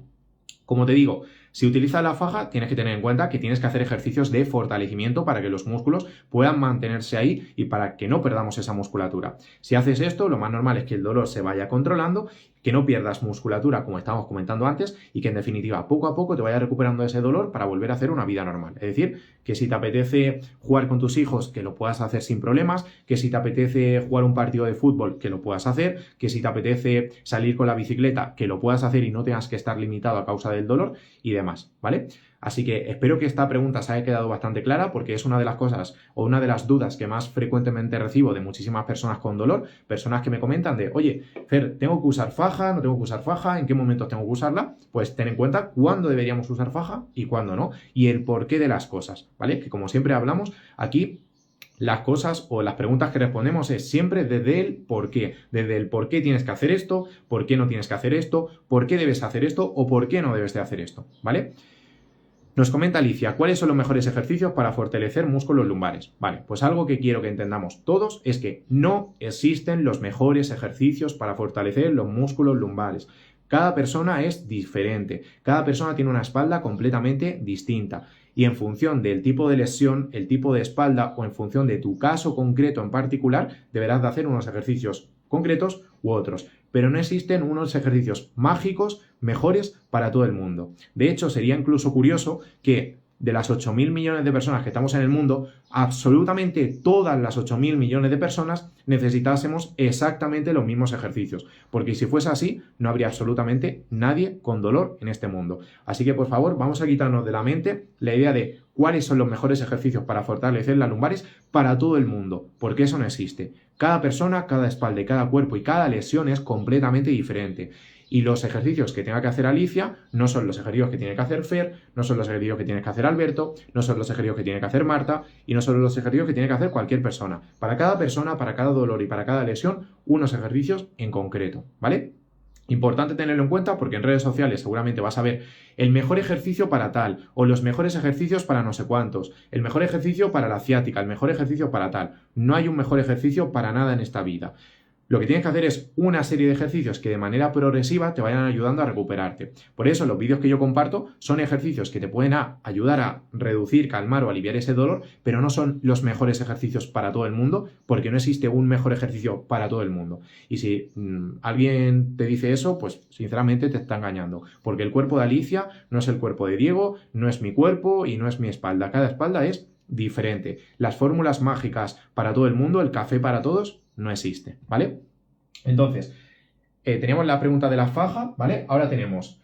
Como te digo, si utilizas la faja, tienes que tener en cuenta que tienes que hacer ejercicios de fortalecimiento para que los músculos puedan mantenerse ahí y para que no perdamos esa musculatura. Si haces esto, lo más normal es que el dolor se vaya controlando, que no pierdas musculatura, como estábamos comentando antes, y que en definitiva, poco a poco te vayas recuperando ese dolor para volver a hacer una vida normal. Es decir, que si te apetece jugar con tus hijos, que lo puedas hacer sin problemas, que si te apetece jugar un partido de fútbol, que lo puedas hacer, que si te apetece salir con la bicicleta, que lo puedas hacer y no tengas que estar limitado a causa del dolor y demás. más, ¿vale? Así que espero que esta pregunta se haya quedado bastante clara porque es una de las cosas o una de las dudas que más frecuentemente recibo de muchísimas personas con dolor, personas que me comentan de, oye, Fer, ¿tengo que usar faja? ¿No tengo que usar faja? ¿En qué momentos tengo que usarla? Pues ten en cuenta cuándo deberíamos usar faja y cuándo no, y el porqué de las cosas, ¿vale? Que como siempre hablamos, aquí las cosas o las preguntas que respondemos es siempre desde el por qué. Desde el por qué tienes que hacer esto, por qué no tienes que hacer esto, por qué debes hacer esto o por qué no debes de hacer esto, ¿vale? Nos comenta Alicia, ¿cuáles son los mejores ejercicios para fortalecer músculos lumbares? Vale, pues algo que quiero que entendamos todos es que no existen los mejores ejercicios para fortalecer los músculos lumbares. Cada persona es diferente, cada persona tiene una espalda completamente distinta y en función del tipo de lesión, el tipo de espalda o en función de tu caso concreto en particular, deberás de hacer unos ejercicios concretos u otros. Pero no existen unos ejercicios mágicos mejores para todo el mundo. De hecho, sería incluso curioso que de las 8.000 millones de personas que estamos en el mundo, absolutamente todas las 8.000 millones de personas necesitásemos exactamente los mismos ejercicios. Porque si fuese así, no habría absolutamente nadie con dolor en este mundo. Así que, por favor, vamos a quitarnos de la mente la idea de cuáles son los mejores ejercicios para fortalecer las lumbares para todo el mundo, porque eso no existe. Cada persona, cada espalda y cada cuerpo y cada lesión es completamente diferente. Y los ejercicios que tenga que hacer Alicia no son los ejercicios que tiene que hacer Fer, no son los ejercicios que tiene que hacer Alberto, no son los ejercicios que tiene que hacer Marta y no son los ejercicios que tiene que hacer cualquier persona. Para cada persona, para cada dolor y para cada lesión, unos ejercicios en concreto, ¿vale? Importante tenerlo en cuenta porque en redes sociales seguramente vas a ver el mejor ejercicio para tal o los mejores ejercicios para no sé cuántos, el mejor ejercicio para la ciática, el mejor ejercicio para tal. No hay un mejor ejercicio para nada en esta vida. Lo que tienes que hacer es una serie de ejercicios que de manera progresiva te vayan ayudando a recuperarte. Por eso los vídeos que yo comparto son ejercicios que te pueden ayudar a reducir, calmar o aliviar ese dolor, pero no son los mejores ejercicios para todo el mundo, porque no existe un mejor ejercicio para todo el mundo. Y si alguien te dice eso, pues sinceramente te está engañando, porque el cuerpo de Alicia no es el cuerpo de Diego, no es mi cuerpo y no es mi espalda. Cada espalda es diferente. Las fórmulas mágicas para todo el mundo, el café para todos, no existe, ¿vale? Entonces, teníamos la pregunta de la faja, ¿vale? Ahora tenemos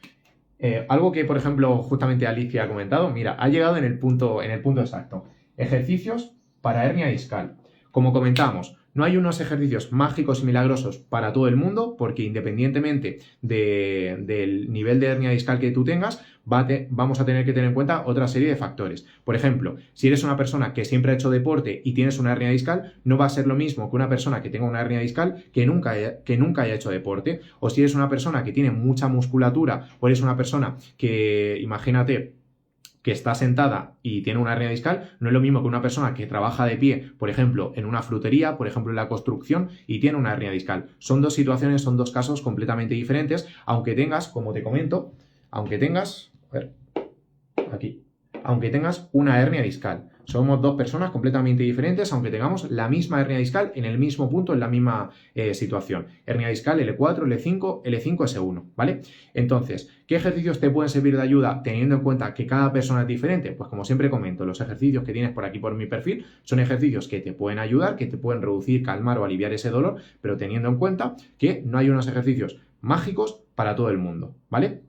algo que, por ejemplo, justamente Alicia ha comentado. Mira, ha llegado en el punto exacto. Ejercicios para hernia discal. Como comentamos, no hay unos ejercicios mágicos y milagrosos para todo el mundo, porque independientemente del nivel de hernia discal que tú tengas, vamos a tener que tener en cuenta otra serie de factores. Por ejemplo, si eres una persona que siempre ha hecho deporte y tienes una hernia discal, no va a ser lo mismo que una persona que tenga una hernia discal que nunca haya hecho deporte. O si eres una persona que tiene mucha musculatura o eres una persona que, imagínate, que está sentada y tiene una hernia discal, no es lo mismo que una persona que trabaja de pie, por ejemplo, en una frutería, por ejemplo, en la construcción y tiene una hernia discal. Son dos situaciones, son dos casos completamente diferentes, aunque tengas, como te comento, aunque tengas una hernia discal. Somos dos personas completamente diferentes, aunque tengamos la misma hernia discal en el mismo punto, en la misma situación. Hernia discal L4, L5, L5, S1, ¿vale? Entonces, ¿qué ejercicios te pueden servir de ayuda teniendo en cuenta que cada persona es diferente? Pues como siempre comento, los ejercicios que tienes por aquí por mi perfil son ejercicios que te pueden ayudar, que te pueden reducir, calmar o aliviar ese dolor, pero teniendo en cuenta que no hay unos ejercicios mágicos para todo el mundo, ¿vale?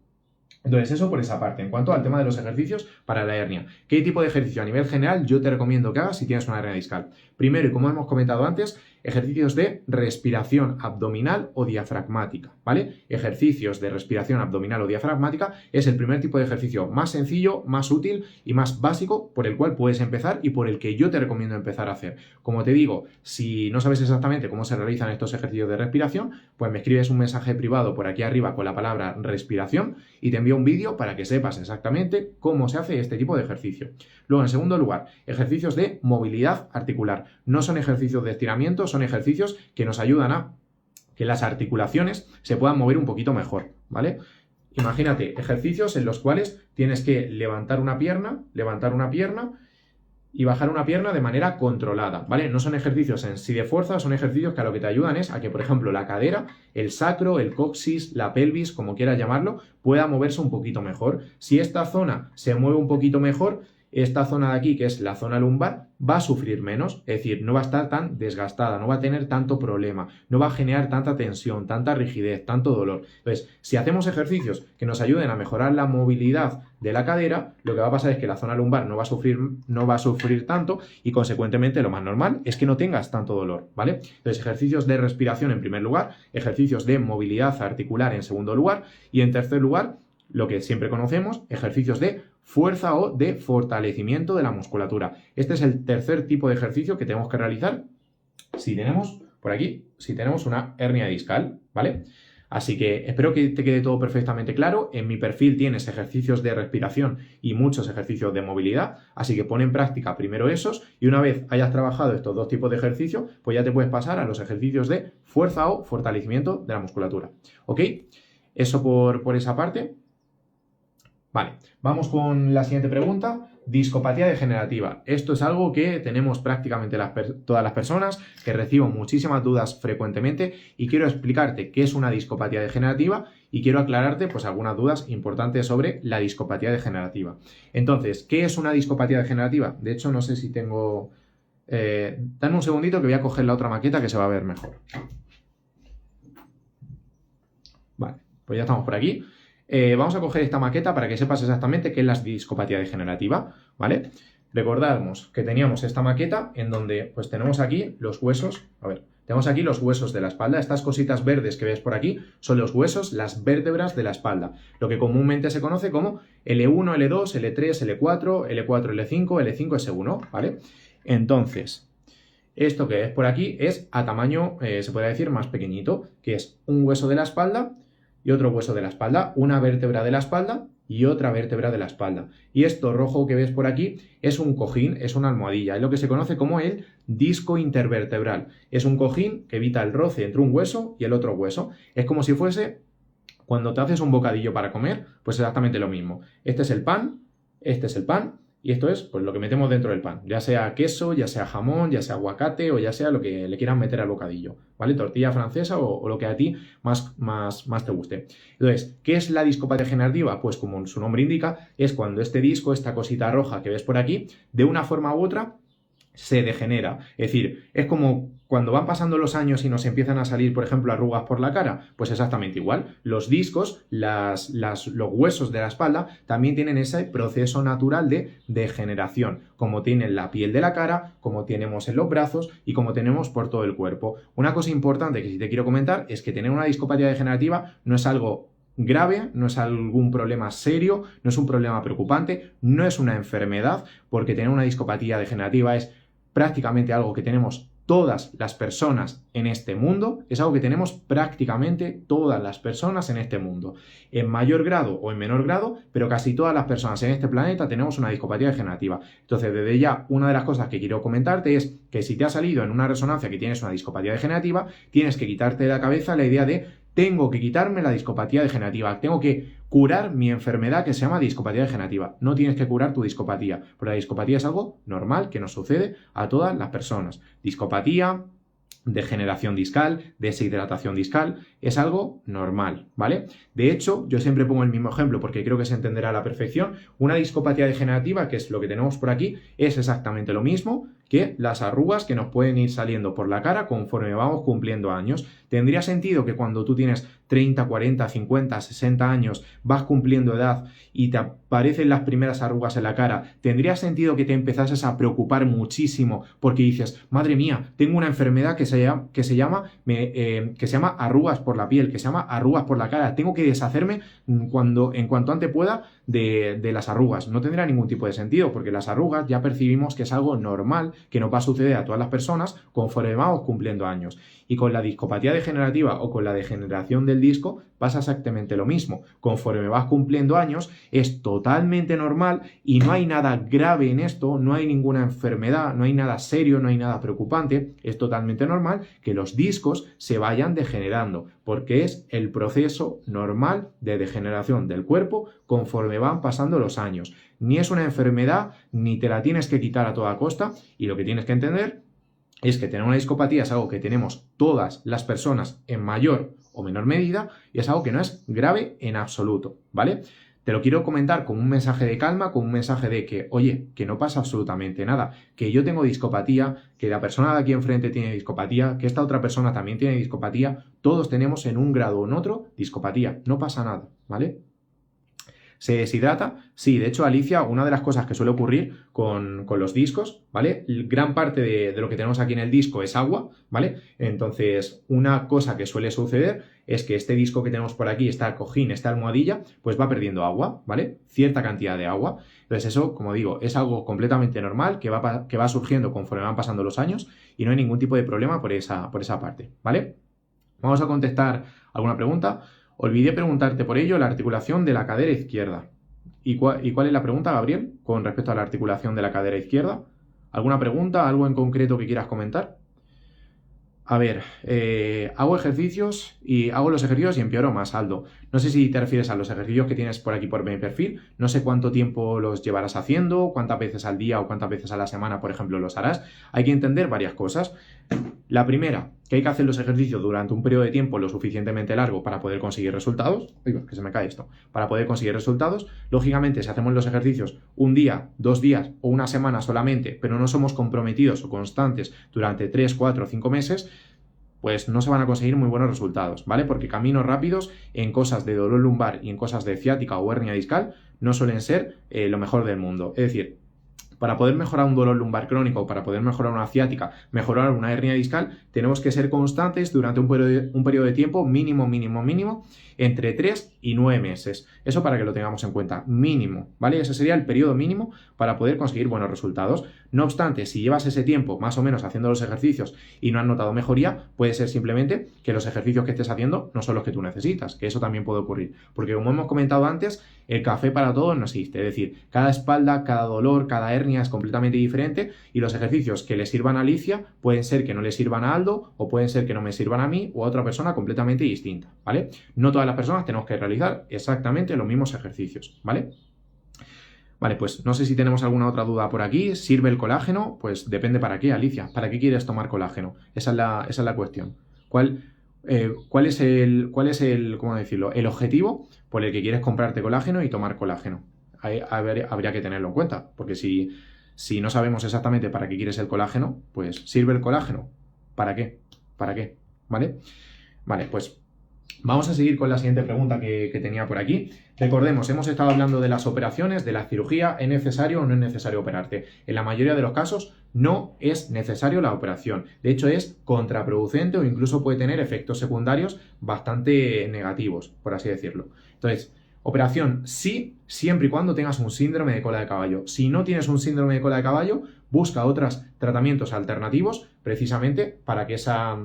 Entonces, eso por esa parte. En cuanto al tema de los ejercicios para la hernia, ¿qué tipo de ejercicio a nivel general yo te recomiendo que hagas si tienes una hernia discal? Primero, y como hemos comentado antes, ejercicios de respiración abdominal o diafragmática, ¿vale? Ejercicios de respiración abdominal o diafragmática es el primer tipo de ejercicio más sencillo, más útil y más básico por el cual puedes empezar y por el que yo te recomiendo empezar a hacer. Como te digo, si no sabes exactamente cómo se realizan estos ejercicios de respiración, pues me escribes un mensaje privado por aquí arriba con la palabra respiración y te envío un vídeo para que sepas exactamente cómo se hace este tipo de ejercicio. Luego, en segundo lugar, ejercicios de movilidad articular. No son ejercicios de estiramiento, son ejercicios que nos ayudan a que las articulaciones se puedan mover un poquito mejor, ¿vale? Imagínate, ejercicios en los cuales tienes que levantar una pierna y bajar una pierna de manera controlada, ¿vale? No son ejercicios en sí de fuerza, son ejercicios que a lo que te ayudan es a que, por ejemplo, la cadera, el sacro, el coxis, la pelvis, como quieras llamarlo, pueda moverse un poquito mejor. Si esta zona se mueve un poquito mejor, esta zona de aquí, que es la zona lumbar, va a sufrir menos, es decir, no va a estar tan desgastada, no va a tener tanto problema, no va a generar tanta tensión, tanta rigidez, tanto dolor. Entonces, si hacemos ejercicios que nos ayuden a mejorar la movilidad de la cadera, lo que va a pasar es que la zona lumbar no va a sufrir tanto y, consecuentemente, lo más normal es que no tengas tanto dolor, ¿vale? Entonces, ejercicios de respiración en primer lugar, ejercicios de movilidad articular en segundo lugar y, en tercer lugar, lo que siempre conocemos, ejercicios de fuerza o de fortalecimiento de la musculatura. Este es el tercer tipo de ejercicio que tenemos que realizar si tenemos, por aquí, si tenemos una hernia discal, ¿vale? Así que espero que te quede todo perfectamente claro. En mi perfil tienes ejercicios de respiración y muchos ejercicios de movilidad, así que pon en práctica primero esos y una vez hayas trabajado estos dos tipos de ejercicios, pues ya te puedes pasar a los ejercicios de fuerza o fortalecimiento de la musculatura. ¿Ok? Eso por esa parte. Vale, vamos con la siguiente pregunta. Discopatía degenerativa. Esto es algo que tenemos prácticamente todas las personas, que recibo muchísimas dudas frecuentemente y quiero explicarte qué es una discopatía degenerativa y quiero aclararte pues algunas dudas importantes sobre la discopatía degenerativa. Entonces, ¿qué es una discopatía degenerativa? De hecho, no sé si tengo... dame un segundito que voy a coger la otra maqueta que se va a ver mejor. Vale, pues ya estamos por aquí. Vamos a coger esta maqueta para que sepas exactamente qué es la discopatía degenerativa, ¿vale? Recordamos que teníamos esta maqueta en donde pues tenemos aquí los huesos, tenemos aquí los huesos de la espalda. Estas cositas verdes que ves por aquí son los huesos, las vértebras de la espalda, lo que comúnmente se conoce como L1, L2, L3, L4, L4, L5, L5, S1, ¿vale? Entonces, esto que ves por aquí es a tamaño, se podría decir, más pequeñito, que es un hueso de la espalda y otro hueso de la espalda, una vértebra de la espalda y otra vértebra de la espalda. Y esto rojo que ves por aquí es un cojín, es una almohadilla, es lo que se conoce como el disco intervertebral. Es un cojín que evita el roce entre un hueso y el otro hueso. Es como si fuese cuando te haces un bocadillo para comer, pues exactamente lo mismo. Este es el pan y esto es pues lo que metemos dentro del pan, ya sea queso, ya sea jamón, ya sea aguacate o ya sea lo que le quieran meter al bocadillo, ¿vale? Tortilla francesa o lo que a ti más te guste. Entonces, ¿qué es la discopatía degenerativa? Pues como su nombre indica, es cuando este disco, esta cosita roja que ves por aquí, de una forma u otra se degenera. Es decir, es como cuando van pasando los años y nos empiezan a salir, por ejemplo, arrugas por la cara, pues exactamente igual. Los discos, los huesos de la espalda también tienen ese proceso natural de degeneración, como tienen la piel de la cara, como tenemos en los brazos y como tenemos por todo el cuerpo. Una cosa importante que sí te quiero comentar es que tener una discopatía degenerativa no es algo grave, no es algún problema serio, no es un problema preocupante, no es una enfermedad, porque tener una discopatía degenerativa es prácticamente algo que tenemos todas las personas en este mundo, es algo que tenemos prácticamente todas las personas en este mundo, en mayor grado o en menor grado, pero casi todas las personas en este planeta tenemos una discopatía degenerativa. Entonces, desde ya, una de las cosas que quiero comentarte es que si te ha salido en una resonancia que tienes una discopatía degenerativa, tienes que quitarte de la cabeza la idea de tengo que quitarme la discopatía degenerativa, tengo que curar mi enfermedad que se llama discopatía degenerativa. No tienes que curar tu discopatía, porque la discopatía es algo normal que nos sucede a todas las personas. Discopatía, degeneración discal, deshidratación discal, es algo normal, ¿vale? De hecho, yo siempre pongo el mismo ejemplo porque creo que se entenderá a la perfección. Una discopatía degenerativa, que es lo que tenemos por aquí, es exactamente lo mismo que las arrugas que nos pueden ir saliendo por la cara conforme vamos cumpliendo años. Tendría sentido que cuando tú tienes 30, 40, 50, 60 años, vas cumpliendo edad y te aparecen las primeras arrugas en la cara, tendría sentido que te empezases a preocupar muchísimo porque dices, madre mía, tengo una enfermedad que se llama arrugas por la piel, que se llama arrugas por la cara, tengo que deshacerme en cuanto antes pueda de las arrugas. No tendrá ningún tipo de sentido porque las arrugas ya percibimos que es algo normal que nos va a suceder a todas las personas conforme vamos cumpliendo años. Y con la discopatía degenerativa o con la degeneración del disco pasa exactamente lo mismo. Conforme vas cumpliendo años es totalmente normal y no hay nada grave en esto, no hay ninguna enfermedad, no hay nada serio, no hay nada preocupante. Es totalmente normal que los discos se vayan degenerando porque es el proceso normal de degeneración del cuerpo conforme van pasando los años. Ni es una enfermedad, ni te la tienes que quitar a toda costa y lo que tienes que entender es que tener una discopatía es algo que tenemos todas las personas en mayor o menor medida y es algo que no es grave en absoluto, ¿vale? Te lo quiero comentar con un mensaje de calma, con un mensaje de que, oye, que no pasa absolutamente nada, que yo tengo discopatía, que la persona de aquí enfrente tiene discopatía, que esta otra persona también tiene discopatía, todos tenemos en un grado o en otro discopatía, no pasa nada, ¿vale? ¿Se deshidrata? Sí, de hecho, Alicia, una de las cosas que suele ocurrir con los discos, ¿vale? Gran parte de lo que tenemos aquí en el disco es agua, ¿vale? Entonces, una cosa que suele suceder es que este disco que tenemos por aquí, esta cojín, esta almohadilla, pues va perdiendo agua, ¿vale? Cierta cantidad de agua. Entonces, eso, como digo, es algo completamente normal que va surgiendo conforme van pasando los años y no hay ningún tipo de problema por esa parte, ¿vale? Vamos a contestar alguna pregunta. Olvidé preguntarte por ello la articulación de la cadera izquierda. ¿Y cuál es la pregunta, Gabriel, con respecto a la articulación de la cadera izquierda? ¿Alguna pregunta, algo en concreto que quieras comentar? A ver, hago ejercicios y hago los ejercicios y empeoro más, Aldo. No sé si te refieres a los ejercicios que tienes por aquí por mi perfil. No sé cuánto tiempo los llevarás haciendo, cuántas veces al día o cuántas veces a la semana, por ejemplo, los harás. Hay que entender varias cosas. La primera, que hay que hacer los ejercicios durante un periodo de tiempo lo suficientemente largo para poder conseguir resultados. Uy, que se me cae esto. Para poder conseguir resultados. Lógicamente, si hacemos los ejercicios un día, 2 días o una semana solamente, pero no somos comprometidos o constantes durante 3, 4 o 5 meses, pues no se van a conseguir muy buenos resultados, ¿vale? Porque caminos rápidos en cosas de dolor lumbar y en cosas de ciática o hernia discal no suelen ser lo mejor del mundo. Es decir, para poder mejorar un dolor lumbar crónico, para poder mejorar una ciática, mejorar una hernia discal, tenemos que ser constantes durante un periodo de tiempo mínimo, entre 3 y 9 meses. Eso para que lo tengamos en cuenta, mínimo, ¿vale? Ese sería el periodo mínimo para poder conseguir buenos resultados. No obstante, si llevas ese tiempo más o menos haciendo los ejercicios y no has notado mejoría, puede ser simplemente que los ejercicios que estés haciendo no son los que tú necesitas, que eso también puede ocurrir. Porque como hemos comentado antes, el café para todos no existe. Es decir, cada espalda, cada dolor, cada hernia es completamente diferente y los ejercicios que le sirvan a Alicia pueden ser que no le sirvan a Aldo o pueden ser que no me sirvan a mí o a otra persona completamente distinta, ¿vale? No todas las personas tenemos que realizar exactamente los mismos ejercicios, ¿vale? Vale, pues no sé si tenemos alguna otra duda por aquí. ¿Sirve el colágeno? Pues depende para qué, Alicia. ¿Para qué quieres tomar colágeno? Esa es la cuestión. ¿Cuál es el, cómo decirlo, el objetivo por el que quieres comprarte colágeno y tomar colágeno? Habría que tenerlo en cuenta, porque si no sabemos exactamente para qué quieres el colágeno, pues ¿sirve el colágeno? ¿Para qué? ¿Para qué? ¿Vale? Vale, pues vamos a seguir con la siguiente pregunta que tenía por aquí. Recordemos, hemos estado hablando de las operaciones, de la cirugía. ¿Es necesario o no es necesario operarte? En la mayoría de los casos no es necesario la operación. De hecho, es contraproducente o incluso puede tener efectos secundarios bastante negativos, por así decirlo. Entonces, operación sí, siempre y cuando tengas un síndrome de cola de caballo. Si no tienes un síndrome de cola de caballo, busca otros tratamientos alternativos precisamente para que esa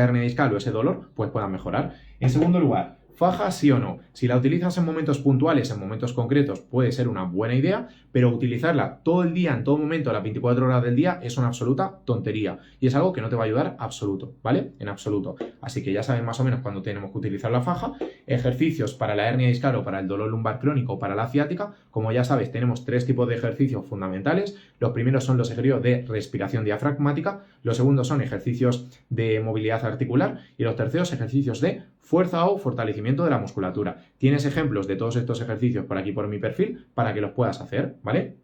hernia discal o ese dolor pues pueda mejorar. En segundo lugar, faja sí o no. Si la utilizas en momentos puntuales, en momentos concretos, puede ser una buena idea, pero utilizarla todo el día, en todo momento, a las 24 horas del día, es una absoluta tontería. Y es algo que no te va a ayudar absoluto, ¿vale? En absoluto. Así que ya saben más o menos cuándo tenemos que utilizar la faja. Ejercicios para la hernia discal o para el dolor lumbar crónico o para la ciática. Como ya sabes, tenemos 3 tipos de ejercicios fundamentales. Los primeros son los ejercicios de respiración diafragmática. Los segundos son ejercicios de movilidad articular. Y los terceros, ejercicios de fuerza o fortalecimiento de la musculatura. Tienes ejemplos de todos estos ejercicios por aquí por mi perfil para que los puedas hacer, ¿vale?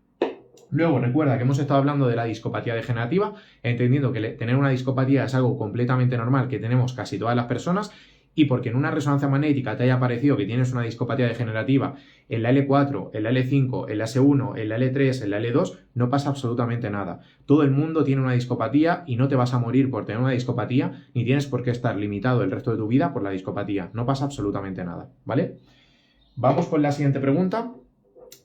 Luego recuerda que hemos estado hablando de la discopatía degenerativa, entendiendo que tener una discopatía es algo completamente normal que tenemos casi todas las personas y porque en una resonancia magnética te haya parecido que tienes una discopatía degenerativa en la L4, en la L5, en la S1, en la L3, en la L2, no pasa absolutamente nada. Todo el mundo tiene una discopatía y no te vas a morir por tener una discopatía, ni tienes por qué estar limitado el resto de tu vida por la discopatía. No pasa absolutamente nada, ¿vale? Vamos con la siguiente pregunta.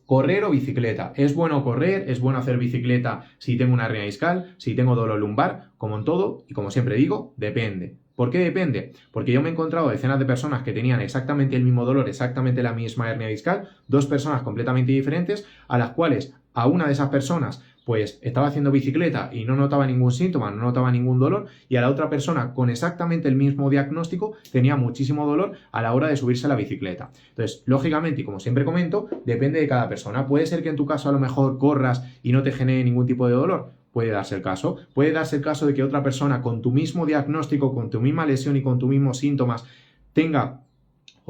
¿Correr o bicicleta? ¿Es bueno correr? ¿Es bueno hacer bicicleta si tengo una hernia discal? ¿Si tengo dolor lumbar? Como en todo, y como siempre digo, depende. ¿Por qué depende? Porque yo me he encontrado decenas de personas que tenían exactamente el mismo dolor, exactamente la misma hernia discal, 2 personas completamente diferentes, a las cuales a una de esas personas pues estaba haciendo bicicleta y no notaba ningún síntoma, no notaba ningún dolor, y a la otra persona con exactamente el mismo diagnóstico tenía muchísimo dolor a la hora de subirse a la bicicleta. Entonces, lógicamente, y como siempre comento, depende de cada persona. Puede ser que en tu caso a lo mejor corras y no te genere ningún tipo de dolor. Puede darse el caso. Puede darse el caso de que otra persona con tu mismo diagnóstico, con tu misma lesión y con tus mismos síntomas tenga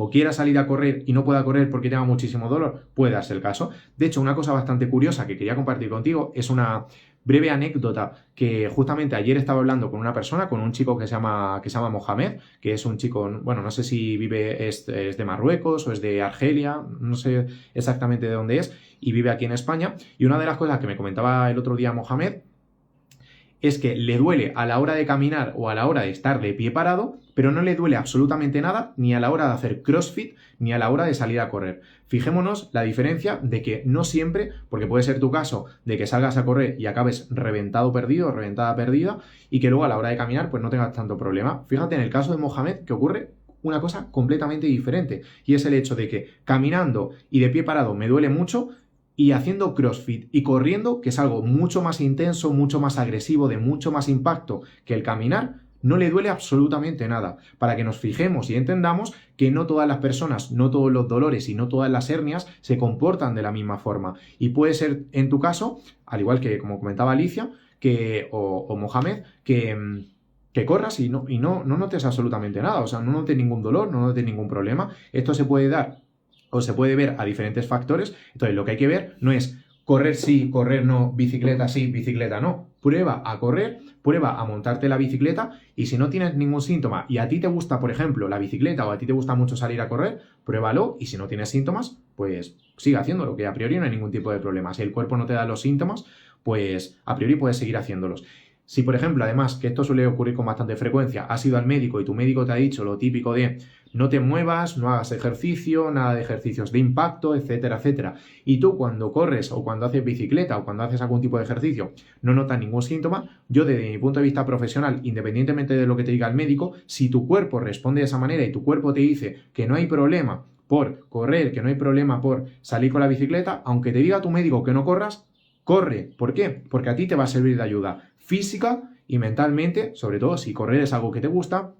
o quiera salir a correr y no pueda correr porque tenga muchísimo dolor, puede darse el caso. De hecho, una cosa bastante curiosa que quería compartir contigo es una breve anécdota que justamente ayer estaba hablando con una persona, con un chico que se llama Mohamed, que es un chico, bueno, no sé si es de Marruecos o es de Argelia, no sé exactamente de dónde es, y vive aquí en España. Y una de las cosas que me comentaba el otro día Mohamed es que le duele a la hora de caminar o a la hora de estar de pie parado, pero no le duele absolutamente nada ni a la hora de hacer CrossFit ni a la hora de salir a correr. Fijémonos la diferencia de que no siempre, porque puede ser tu caso, de que salgas a correr y acabes reventado perdido, reventada perdida, y que luego a la hora de caminar pues no tengas tanto problema. Fíjate en el caso de Mohamed que ocurre una cosa completamente diferente, y es el hecho de que caminando y de pie parado me duele mucho, y haciendo CrossFit y corriendo, que es algo mucho más intenso, mucho más agresivo, de mucho más impacto que el caminar, no le duele absolutamente nada. Para que nos fijemos y entendamos que no todas las personas, no todos los dolores y no todas las hernias se comportan de la misma forma. Y puede ser en tu caso, al igual que como comentaba Alicia, o Mohamed, que corras y no notes absolutamente nada. O sea, no notes ningún dolor, no notes ningún problema. Esto se puede dar o se puede ver a diferentes factores. Entonces, lo que hay que ver no es correr sí, correr no, bicicleta sí, bicicleta no. Prueba a correr, prueba a montarte la bicicleta, y si no tienes ningún síntoma y a ti te gusta, por ejemplo, la bicicleta, o a ti te gusta mucho salir a correr, pruébalo, y si no tienes síntomas, pues sigue haciéndolo, que a priori no hay ningún tipo de problema. Si el cuerpo no te da los síntomas, pues a priori puedes seguir haciéndolos. Si, por ejemplo, además, que esto suele ocurrir con bastante frecuencia, has ido al médico y tu médico te ha dicho lo típico de no te muevas, no hagas ejercicio, nada de ejercicios de impacto, etcétera, etcétera, y tú cuando corres o cuando haces bicicleta o cuando haces algún tipo de ejercicio no notas ningún síntoma, yo desde mi punto de vista profesional, independientemente de lo que te diga el médico, si tu cuerpo responde de esa manera y tu cuerpo te dice que no hay problema por correr, que no hay problema por salir con la bicicleta, aunque te diga tu médico que no corras, corre. ¿Por qué? Porque a ti te va a servir de ayuda física y mentalmente, sobre todo si correr es algo que te gusta,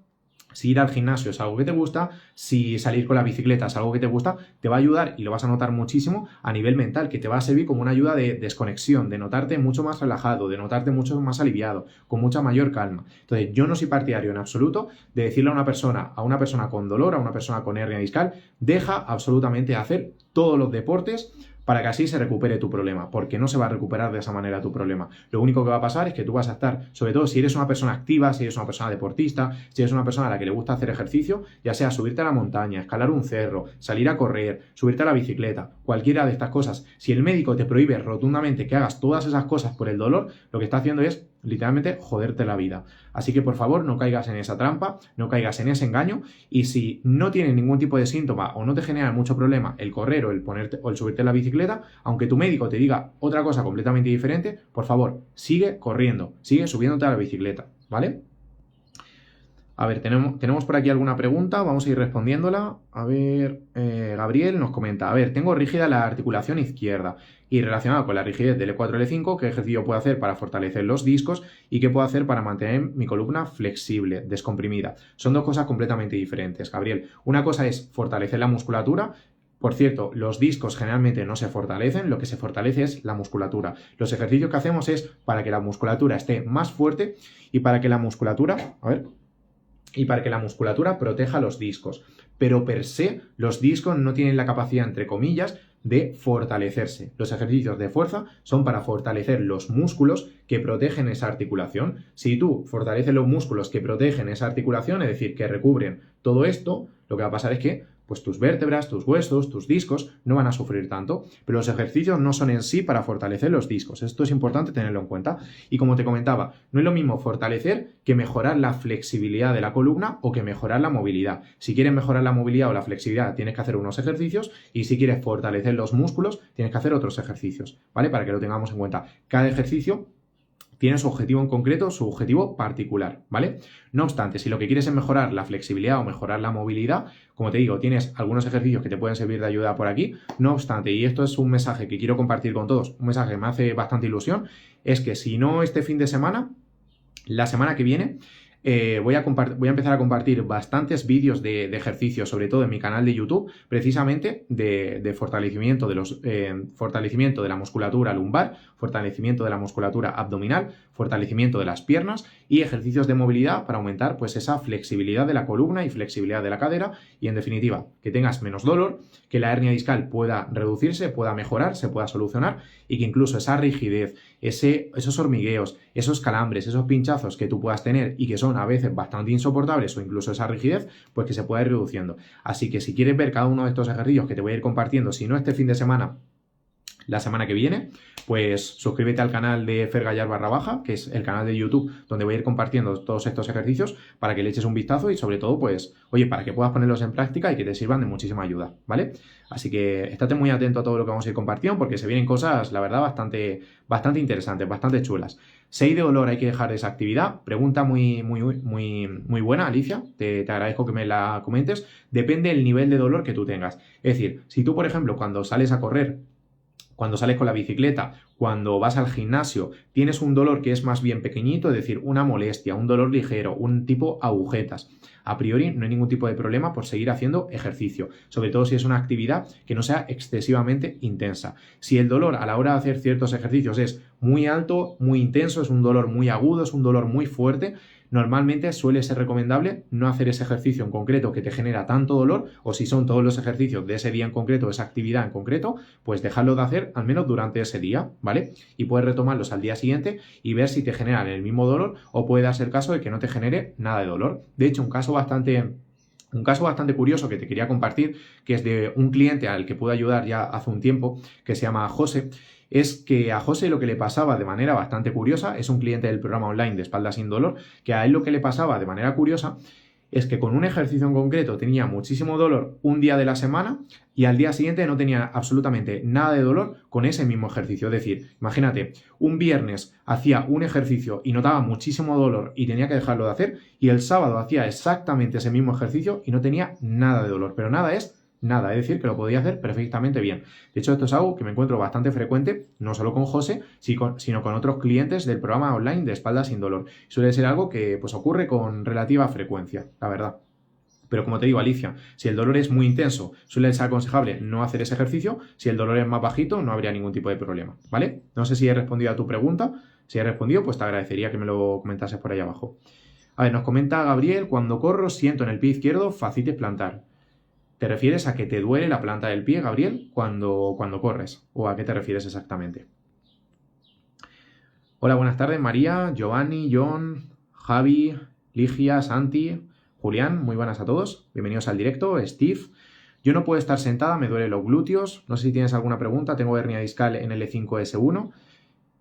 si ir al gimnasio es algo que te gusta, si salir con la bicicleta es algo que te gusta, te va a ayudar, y lo vas a notar muchísimo a nivel mental, que te va a servir como una ayuda de desconexión, de notarte mucho más relajado, de notarte mucho más aliviado, con mucha mayor calma. Entonces, yo no soy partidario en absoluto de decirle a una persona con dolor, a una persona con hernia discal, deja absolutamente de hacer todos los deportes para que así se recupere tu problema, porque no se va a recuperar de esa manera tu problema. Lo único que va a pasar es que tú vas a estar, sobre todo si eres una persona activa, si eres una persona deportista, si eres una persona a la que le gusta hacer ejercicio, ya sea subirte a la montaña, escalar un cerro, salir a correr, subirte a la bicicleta, cualquiera de estas cosas, si el médico te prohíbe rotundamente que hagas todas esas cosas por el dolor, lo que está haciendo es literalmente joderte la vida. Así que por favor no caigas en esa trampa, no caigas en ese engaño, y si no tienes ningún tipo de síntoma o no te genera mucho problema el correr o el subirte a la bicicleta, aunque tu médico te diga otra cosa completamente diferente, por favor, sigue corriendo, sigue subiéndote a la bicicleta, ¿vale? A ver, tenemos por aquí alguna pregunta, vamos a ir respondiéndola. A ver, Gabriel nos comenta, a ver, tengo rígida la articulación izquierda, y relacionado con la rigidez del E4, L5, ¿qué ejercicio puedo hacer para fortalecer los discos y qué puedo hacer para mantener mi columna flexible, descomprimida? Son dos cosas completamente diferentes, Gabriel. Una cosa es fortalecer la musculatura. Por cierto, los discos generalmente no se fortalecen, lo que se fortalece es la musculatura. Los ejercicios que hacemos es para que la musculatura esté más fuerte y para que la musculatura, proteja los discos. Pero per se, los discos no tienen la capacidad, entre comillas, de fortalecerse. Los ejercicios de fuerza son para fortalecer los músculos que protegen esa articulación. Si tú fortaleces los músculos que protegen esa articulación, es decir, que recubren todo esto, lo que va a pasar es que pues tus vértebras, tus huesos, tus discos no van a sufrir tanto. Pero los ejercicios no son en sí para fortalecer los discos. Esto es importante tenerlo en cuenta. Y como te comentaba, no es lo mismo fortalecer que mejorar la flexibilidad de la columna o que mejorar la movilidad. Si quieres mejorar la movilidad o la flexibilidad, tienes que hacer unos ejercicios, y si quieres fortalecer los músculos, tienes que hacer otros ejercicios, ¿vale? Para que lo tengamos en cuenta. Cada ejercicio tiene su objetivo en concreto, su objetivo particular, ¿vale? No obstante, si lo que quieres es mejorar la flexibilidad o mejorar la movilidad, como te digo, tienes algunos ejercicios que te pueden servir de ayuda por aquí. No obstante, y esto es un mensaje que quiero compartir con todos, un mensaje que me hace bastante ilusión, es que si no este fin de semana, la semana que viene, voy a empezar a compartir bastantes vídeos de ejercicios, sobre todo en mi canal de YouTube, precisamente de fortalecimiento de la musculatura lumbar, fortalecimiento de la musculatura abdominal, fortalecimiento de las piernas y ejercicios de movilidad para aumentar pues esa flexibilidad de la columna y flexibilidad de la cadera y en definitiva que tengas menos dolor, que la hernia discal pueda reducirse, pueda mejorar, se pueda solucionar y que incluso esa rigidez, esos hormigueos, esos calambres, esos pinchazos que tú puedas tener y que son a veces bastante insoportables o incluso esa rigidez, pues que se pueda ir reduciendo. Así que si quieres ver cada uno de estos ejercicios que te voy a ir compartiendo, si no este fin de semana, la semana que viene, pues suscríbete al canal de Fergallar_, que es el canal de YouTube donde voy a ir compartiendo todos estos ejercicios para que le eches un vistazo y sobre todo, pues, oye, para que puedas ponerlos en práctica y que te sirvan de muchísima ayuda, ¿vale? Así que estate muy atento a todo lo que vamos a ir compartiendo porque se vienen cosas, la verdad, bastante interesantes, bastante chulas. Si hay de dolor hay que dejar esa actividad. Pregunta muy buena, Alicia. Te agradezco que me la comentes. Depende del nivel de dolor que tú tengas. Es decir, si tú, por ejemplo, cuando sales a correr, cuando sales con la bicicleta, cuando vas al gimnasio, tienes un dolor que es más bien pequeñito, es decir, una molestia, un dolor ligero, un tipo agujetas. A priori no hay ningún tipo de problema por seguir haciendo ejercicio, sobre todo si es una actividad que no sea excesivamente intensa. Si el dolor a la hora de hacer ciertos ejercicios es muy alto, muy intenso, es un dolor muy agudo, es un dolor muy fuerte, normalmente suele ser recomendable no hacer ese ejercicio en concreto que te genera tanto dolor, o si son todos los ejercicios de ese día en concreto, esa actividad en concreto, pues dejarlo de hacer al menos durante ese día, ¿vale? Y puedes retomarlos al día siguiente y ver si te generan el mismo dolor o puede darse el caso de que no te genere nada de dolor. De hecho, un caso bastante curioso que te quería compartir, que es de un cliente al que pude ayudar ya hace un tiempo, que se llama José, es que a José lo que le pasaba de manera bastante curiosa, es un cliente del programa online de Espalda Sin Dolor, que a él lo que le pasaba de manera curiosa es que con un ejercicio en concreto tenía muchísimo dolor un día de la semana y al día siguiente no tenía absolutamente nada de dolor con ese mismo ejercicio. Es decir, imagínate, un viernes hacía un ejercicio y notaba muchísimo dolor y tenía que dejarlo de hacer y el sábado hacía exactamente ese mismo ejercicio y no tenía nada de dolor, pero nada es nada, es decir, que lo podía hacer perfectamente bien. De hecho, esto es algo que me encuentro bastante frecuente, no solo con José, sino con otros clientes del programa online de Espalda Sin Dolor. Suele ser algo que pues ocurre con relativa frecuencia, la verdad. Pero como te digo, Alicia, si el dolor es muy intenso, suele ser aconsejable no hacer ese ejercicio. Si el dolor es más bajito, no habría ningún tipo de problema, ¿vale? No sé si he respondido a tu pregunta. Si he respondido, pues te agradecería que me lo comentases por ahí abajo. A ver, nos comenta Gabriel, cuando corro siento en el pie izquierdo fascitis plantar. ¿Te refieres a que te duele la planta del pie, Gabriel, cuando corres? ¿O a qué te refieres exactamente? Hola, buenas tardes, María, Giovanni, John, Javi, Ligia, Santi, Julián, muy buenas a todos. Bienvenidos al directo. Steve, yo no puedo estar sentada, me duelen los glúteos. No sé si tienes alguna pregunta, tengo hernia discal en L5-S1.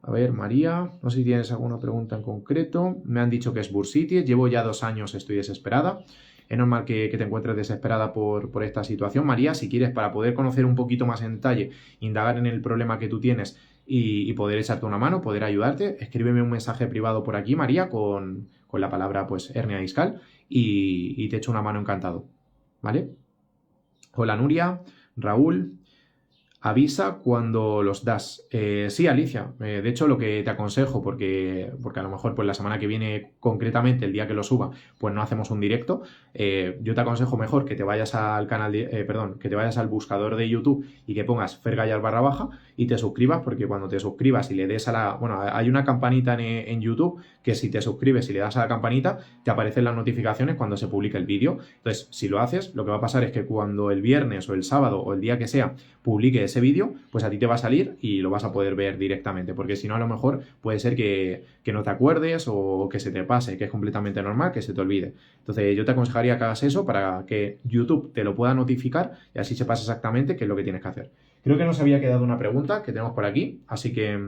A ver, María, no sé si tienes alguna pregunta en concreto. Me han dicho que es bursitis, llevo ya 2 años, estoy desesperada. Es normal que te encuentres desesperada por esta situación. María, si quieres, para poder conocer un poquito más en detalle, indagar en el problema que tú tienes y poder echarte una mano, poder ayudarte, escríbeme un mensaje privado por aquí, María, con la palabra pues hernia discal y te echo una mano encantado, ¿vale? Hola, Nuria, Raúl. Avisa cuando los das. Sí, Alicia. De hecho, lo que te aconsejo, porque a lo mejor pues la semana que viene, concretamente, el día que lo suba, pues no hacemos un directo. Yo te aconsejo mejor que te vayas al canal que te vayas al buscador de YouTube y que pongas Fergallar_ y te suscribas, porque cuando te suscribas y le des a la... Bueno, hay una campanita en YouTube que si te suscribes y le das a la campanita, te aparecen las notificaciones cuando se publique el vídeo. Entonces, si lo haces, lo que va a pasar es que cuando el viernes o el sábado o el día que sea publique ese vídeo, pues a ti te va a salir y lo vas a poder ver directamente, porque si no a lo mejor puede ser que no te acuerdes o que se te pase, que es completamente normal que se te olvide. Entonces yo te aconsejaría que hagas eso para que YouTube te lo pueda notificar y así sepas exactamente qué es lo que tienes que hacer. Creo que nos había quedado una pregunta que tenemos por aquí, así que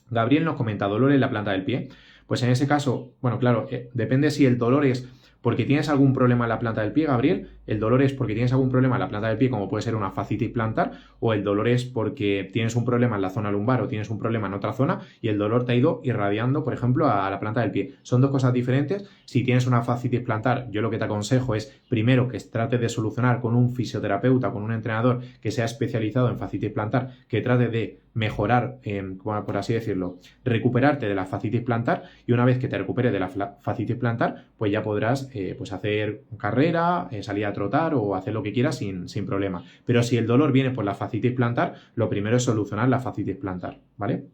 Gabriel nos comenta dolor en la planta del pie. Pues en ese caso, bueno, claro, depende si el dolor es porque tienes algún problema en la planta del pie, Gabriel, el dolor es porque tienes algún problema en la planta del pie, como puede ser una fascitis plantar, o el dolor es porque tienes un problema en la zona lumbar o tienes un problema en otra zona y el dolor te ha ido irradiando, por ejemplo, a la planta del pie. Son dos cosas diferentes. Si tienes una fascitis plantar, yo lo que te aconsejo es, primero, que trates de solucionar con un fisioterapeuta, con un entrenador que sea especializado en fascitis plantar, que trate de mejorar, por así decirlo, recuperarte de la fascitis plantar, y una vez que te recuperes de la fascitis plantar, pues ya podrás pues hacer carrera, salir a trotar o hacer lo que quieras sin problema. Pero si el dolor viene por la fascitis plantar, lo primero es solucionar la fascitis plantar, ¿vale?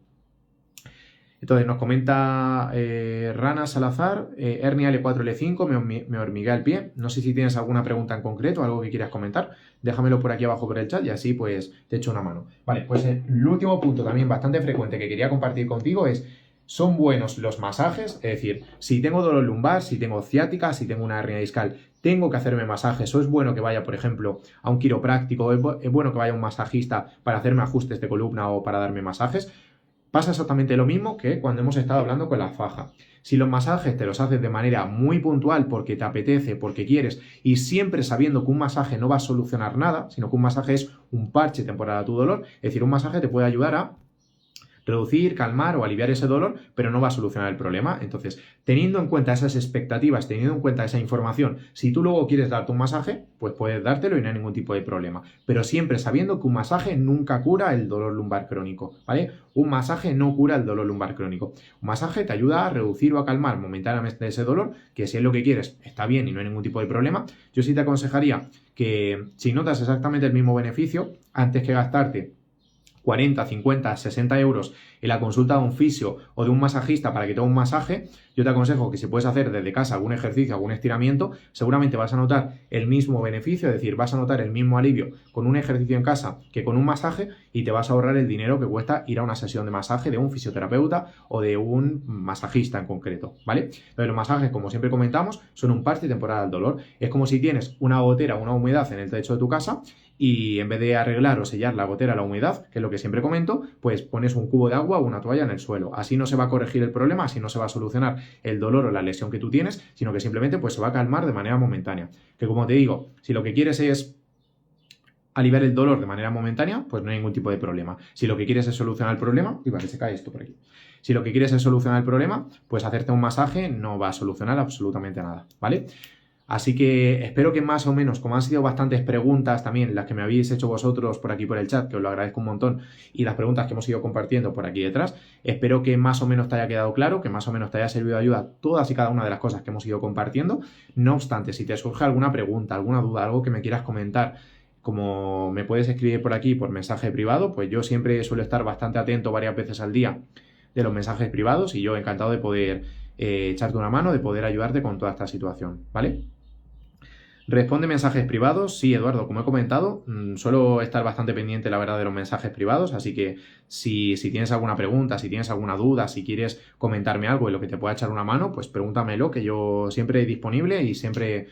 Entonces nos comenta Rana Salazar, hernia L4, L5, me hormiguea el pie. No sé si tienes alguna pregunta en concreto, algo que quieras comentar. Déjamelo por aquí abajo por el chat y así pues te echo una mano. Vale, pues el último punto también bastante frecuente que quería compartir contigo es: ¿son buenos los masajes? Es decir, si tengo dolor lumbar, si tengo ciática, si tengo una hernia discal, ¿tengo que hacerme masajes? ¿O es bueno que vaya, por ejemplo, a un quiropráctico? ¿Es bueno que vaya a un masajista para hacerme ajustes de columna o para darme masajes? Pasa exactamente lo mismo que cuando hemos estado hablando con la faja. Si los masajes te los haces de manera muy puntual porque te apetece, porque quieres, y siempre sabiendo que un masaje no va a solucionar nada, sino que un masaje es un parche temporal a tu dolor, es decir, un masaje te puede ayudar a reducir, calmar o aliviar ese dolor, pero no va a solucionar el problema. Entonces, teniendo en cuenta esas expectativas, teniendo en cuenta esa información, si tú luego quieres darte un masaje, pues puedes dártelo y no hay ningún tipo de problema. Pero siempre sabiendo que un masaje nunca cura el dolor lumbar crónico, ¿vale? Un masaje no cura el dolor lumbar crónico. Un masaje te ayuda a reducir o a calmar momentáneamente ese dolor, que si es lo que quieres, está bien y no hay ningún tipo de problema. Yo sí te aconsejaría que si notas exactamente el mismo beneficio, antes que gastarte 40, 50, 60 euros en la consulta de un fisio o de un masajista para que te haga un masaje, yo te aconsejo que si puedes hacer desde casa algún ejercicio, algún estiramiento, seguramente vas a notar el mismo beneficio, es decir, vas a notar el mismo alivio con un ejercicio en casa que con un masaje y te vas a ahorrar el dinero que cuesta ir a una sesión de masaje de un fisioterapeuta o de un masajista en concreto, ¿vale? Entonces los masajes, como siempre comentamos, son un parche temporal al dolor. Es como si tienes una gotera, una humedad en el techo de tu casa y en vez de arreglar o sellar la gotera, la humedad, que es lo que siempre comento, pues pones un cubo de agua o una toalla en el suelo. Así no se va a corregir el problema, así no se va a solucionar el dolor o la lesión que tú tienes, sino que simplemente pues se va a calmar de manera momentánea. Que como te digo, si lo que quieres es aliviar el dolor de manera momentánea, pues no hay ningún tipo de problema. Si lo que quieres es solucionar el problema, y vale, se cae esto por aquí. Si lo que quieres es solucionar el problema, pues hacerte un masaje no va a solucionar absolutamente nada, ¿vale? Así que espero que más o menos, como han sido bastantes preguntas también las que me habéis hecho vosotros por aquí por el chat, que os lo agradezco un montón, y las preguntas que hemos ido compartiendo por aquí detrás, espero que más o menos te haya quedado claro, que más o menos te haya servido de ayuda todas y cada una de las cosas que hemos ido compartiendo. No obstante, si te surge alguna pregunta, alguna duda, algo que me quieras comentar, como me puedes escribir por aquí por mensaje privado, pues yo siempre suelo estar bastante atento varias veces al día de los mensajes privados y yo encantado de poder echarte una mano, de poder ayudarte con toda esta situación, ¿vale? Responde mensajes privados. Sí, Eduardo, como he comentado, suelo estar bastante pendiente, la verdad, de los mensajes privados, así que si tienes alguna pregunta, si tienes alguna duda, si quieres comentarme algo en lo que te pueda echar una mano, pues pregúntamelo, que yo siempre disponible y siempre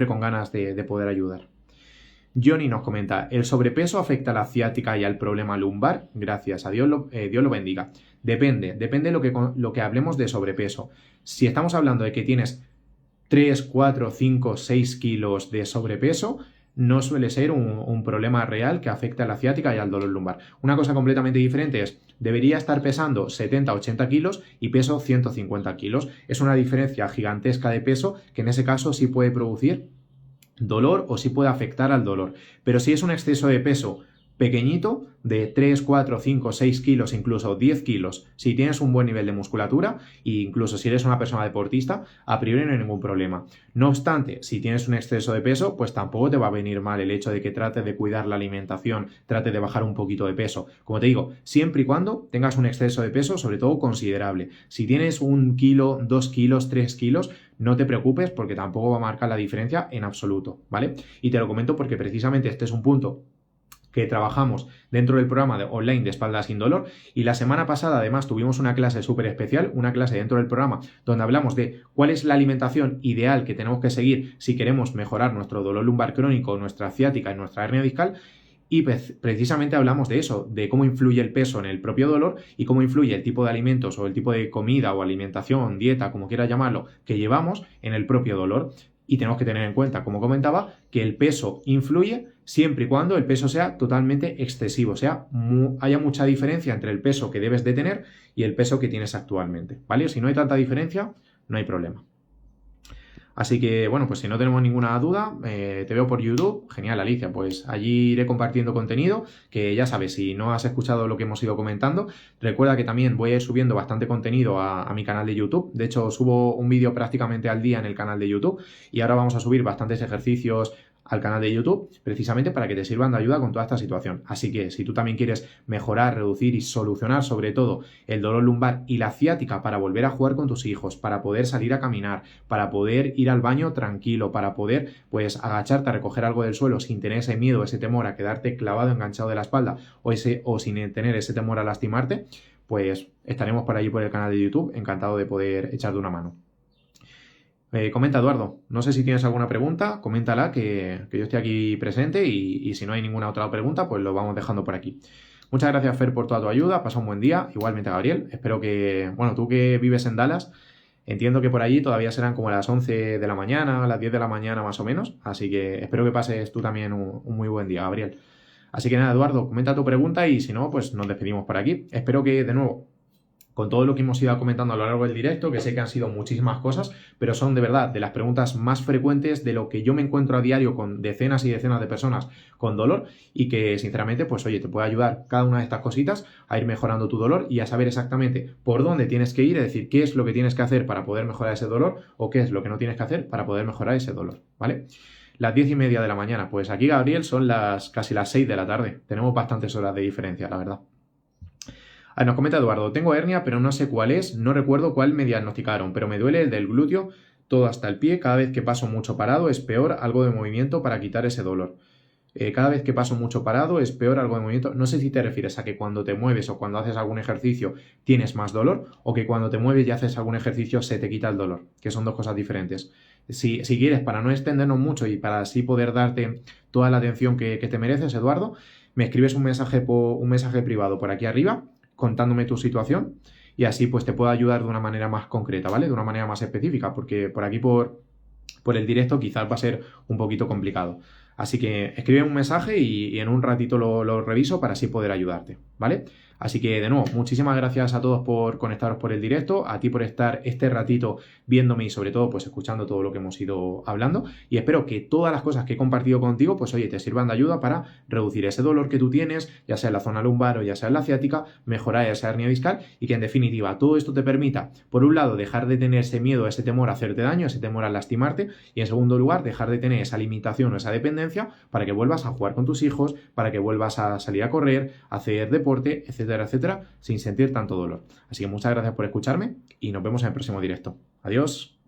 con ganas de poder ayudar. Johnny nos comenta: ¿el sobrepeso afecta a la ciática y al problema lumbar? Gracias, a Dios lo bendiga. Depende de lo que hablemos de sobrepeso. Si estamos hablando de que tienes 3, 4, 5, 6 kilos de sobrepeso, no suele ser un problema real que afecte a la ciática y al dolor lumbar. Una cosa completamente diferente es: debería estar pesando 70, 80 kilos y peso 150 kilos. Es una diferencia gigantesca de peso que en ese caso sí puede producir dolor o sí puede afectar al dolor. Pero si es un exceso de peso pequeñito, de 3, 4, 5, 6 kilos, incluso 10 kilos, si tienes un buen nivel de musculatura e incluso si eres una persona deportista, a priori no hay ningún problema. No obstante, si tienes un exceso de peso, pues tampoco te va a venir mal el hecho de que trates de cuidar la alimentación, trates de bajar un poquito de peso. Como te digo, siempre y cuando tengas un exceso de peso, sobre todo considerable. Si tienes 1 kilo, 2 kilos, 3 kilos, no te preocupes porque tampoco va a marcar la diferencia en absoluto, ¿vale? Y te lo comento porque precisamente este es un punto que trabajamos dentro del programa online de Espalda Sin Dolor, y la semana pasada además tuvimos una clase súper especial, una clase dentro del programa donde hablamos de cuál es la alimentación ideal que tenemos que seguir si queremos mejorar nuestro dolor lumbar crónico, nuestra ciática y nuestra hernia discal. Y precisamente hablamos de eso, de cómo influye el peso en el propio dolor y cómo influye el tipo de alimentos o el tipo de comida o alimentación, dieta, como quieras llamarlo, que llevamos en el propio dolor. Y tenemos que tener en cuenta, como comentaba, que el peso influye siempre y cuando el peso sea totalmente excesivo, o sea, haya mucha diferencia entre el peso que debes de tener y el peso que tienes actualmente, ¿vale? Si no hay tanta diferencia, no hay problema. Así que, bueno, pues si no tenemos ninguna duda, te veo por YouTube. Genial, Alicia, pues allí iré compartiendo contenido, que ya sabes, si no has escuchado lo que hemos ido comentando, recuerda que también voy a ir subiendo bastante contenido a mi canal de YouTube. De hecho, subo un vídeo prácticamente al día en el canal de YouTube y ahora vamos a subir bastantes ejercicios al canal de YouTube, precisamente para que te sirvan de ayuda con toda esta situación. Así que si tú también quieres mejorar, reducir y solucionar sobre todo el dolor lumbar y la ciática para volver a jugar con tus hijos, para poder salir a caminar, para poder ir al baño tranquilo, para poder pues agacharte a recoger algo del suelo sin tener ese miedo, ese temor a quedarte clavado, enganchado de la espalda o sin tener ese temor a lastimarte, pues estaremos por allí por el canal de YouTube, encantado de poder echarte una mano. Comenta, Eduardo, no sé si tienes alguna pregunta, coméntala, que yo estoy aquí presente y si no hay ninguna otra pregunta, pues lo vamos dejando por aquí. Muchas gracias, Fer, por toda tu ayuda, pasa un buen día, igualmente Gabriel, espero que, bueno, tú que vives en Dallas, entiendo que por allí todavía serán como las 11 de la mañana, las 10 de la mañana más o menos, así que espero que pases tú también un muy buen día, Gabriel. Así que nada, Eduardo, comenta tu pregunta y si no, pues nos despedimos por aquí. Espero que, de nuevo, con todo lo que hemos ido comentando a lo largo del directo, que sé que han sido muchísimas cosas, pero son de verdad de las preguntas más frecuentes de lo que yo me encuentro a diario con decenas y decenas de personas con dolor y que sinceramente, pues oye, te puede ayudar cada una de estas cositas a ir mejorando tu dolor y a saber exactamente por dónde tienes que ir, es decir, qué es lo que tienes que hacer para poder mejorar ese dolor o qué es lo que no tienes que hacer para poder mejorar ese dolor, ¿vale? Las 10:30 de la mañana, pues aquí, Gabriel, son casi las 6 de la tarde. Tenemos bastantes horas de diferencia, la verdad. Nos comenta Eduardo, tengo hernia, pero no sé cuál es, no recuerdo cuál me diagnosticaron, pero me duele el del glúteo, todo hasta el pie, cada vez que paso mucho parado es peor, algo de movimiento para quitar ese dolor. Cada vez que paso mucho parado es peor, algo de movimiento. No sé si te refieres a que cuando te mueves o cuando haces algún ejercicio tienes más dolor o que cuando te mueves y haces algún ejercicio se te quita el dolor, que son dos cosas diferentes. Si quieres, para no extendernos mucho y para así poder darte toda la atención que te mereces, Eduardo, me escribes un mensaje privado por aquí arriba contándome tu situación y así pues te puedo ayudar de una manera más concreta, ¿vale? De una manera más específica, porque por aquí por el directo quizás va a ser un poquito complicado. Así que escribe un mensaje y en un ratito lo reviso para así poder ayudarte, ¿vale? Así que de nuevo, muchísimas gracias a todos por conectaros por el directo, a ti por estar este ratito viéndome y sobre todo pues escuchando todo lo que hemos ido hablando y espero que todas las cosas que he compartido contigo pues oye, te sirvan de ayuda para reducir ese dolor que tú tienes, ya sea en la zona lumbar o ya sea en la ciática, mejorar esa hernia discal y que en definitiva todo esto te permita, por un lado, dejar de tener ese miedo, ese temor a hacerte daño, ese temor a lastimarte y en segundo lugar, dejar de tener esa limitación o esa dependencia para que vuelvas a jugar con tus hijos, para que vuelvas a salir a correr, a hacer deporte, etcétera, etcétera, sin sentir tanto dolor. Así que muchas gracias por escucharme y nos vemos en el próximo directo. Adiós.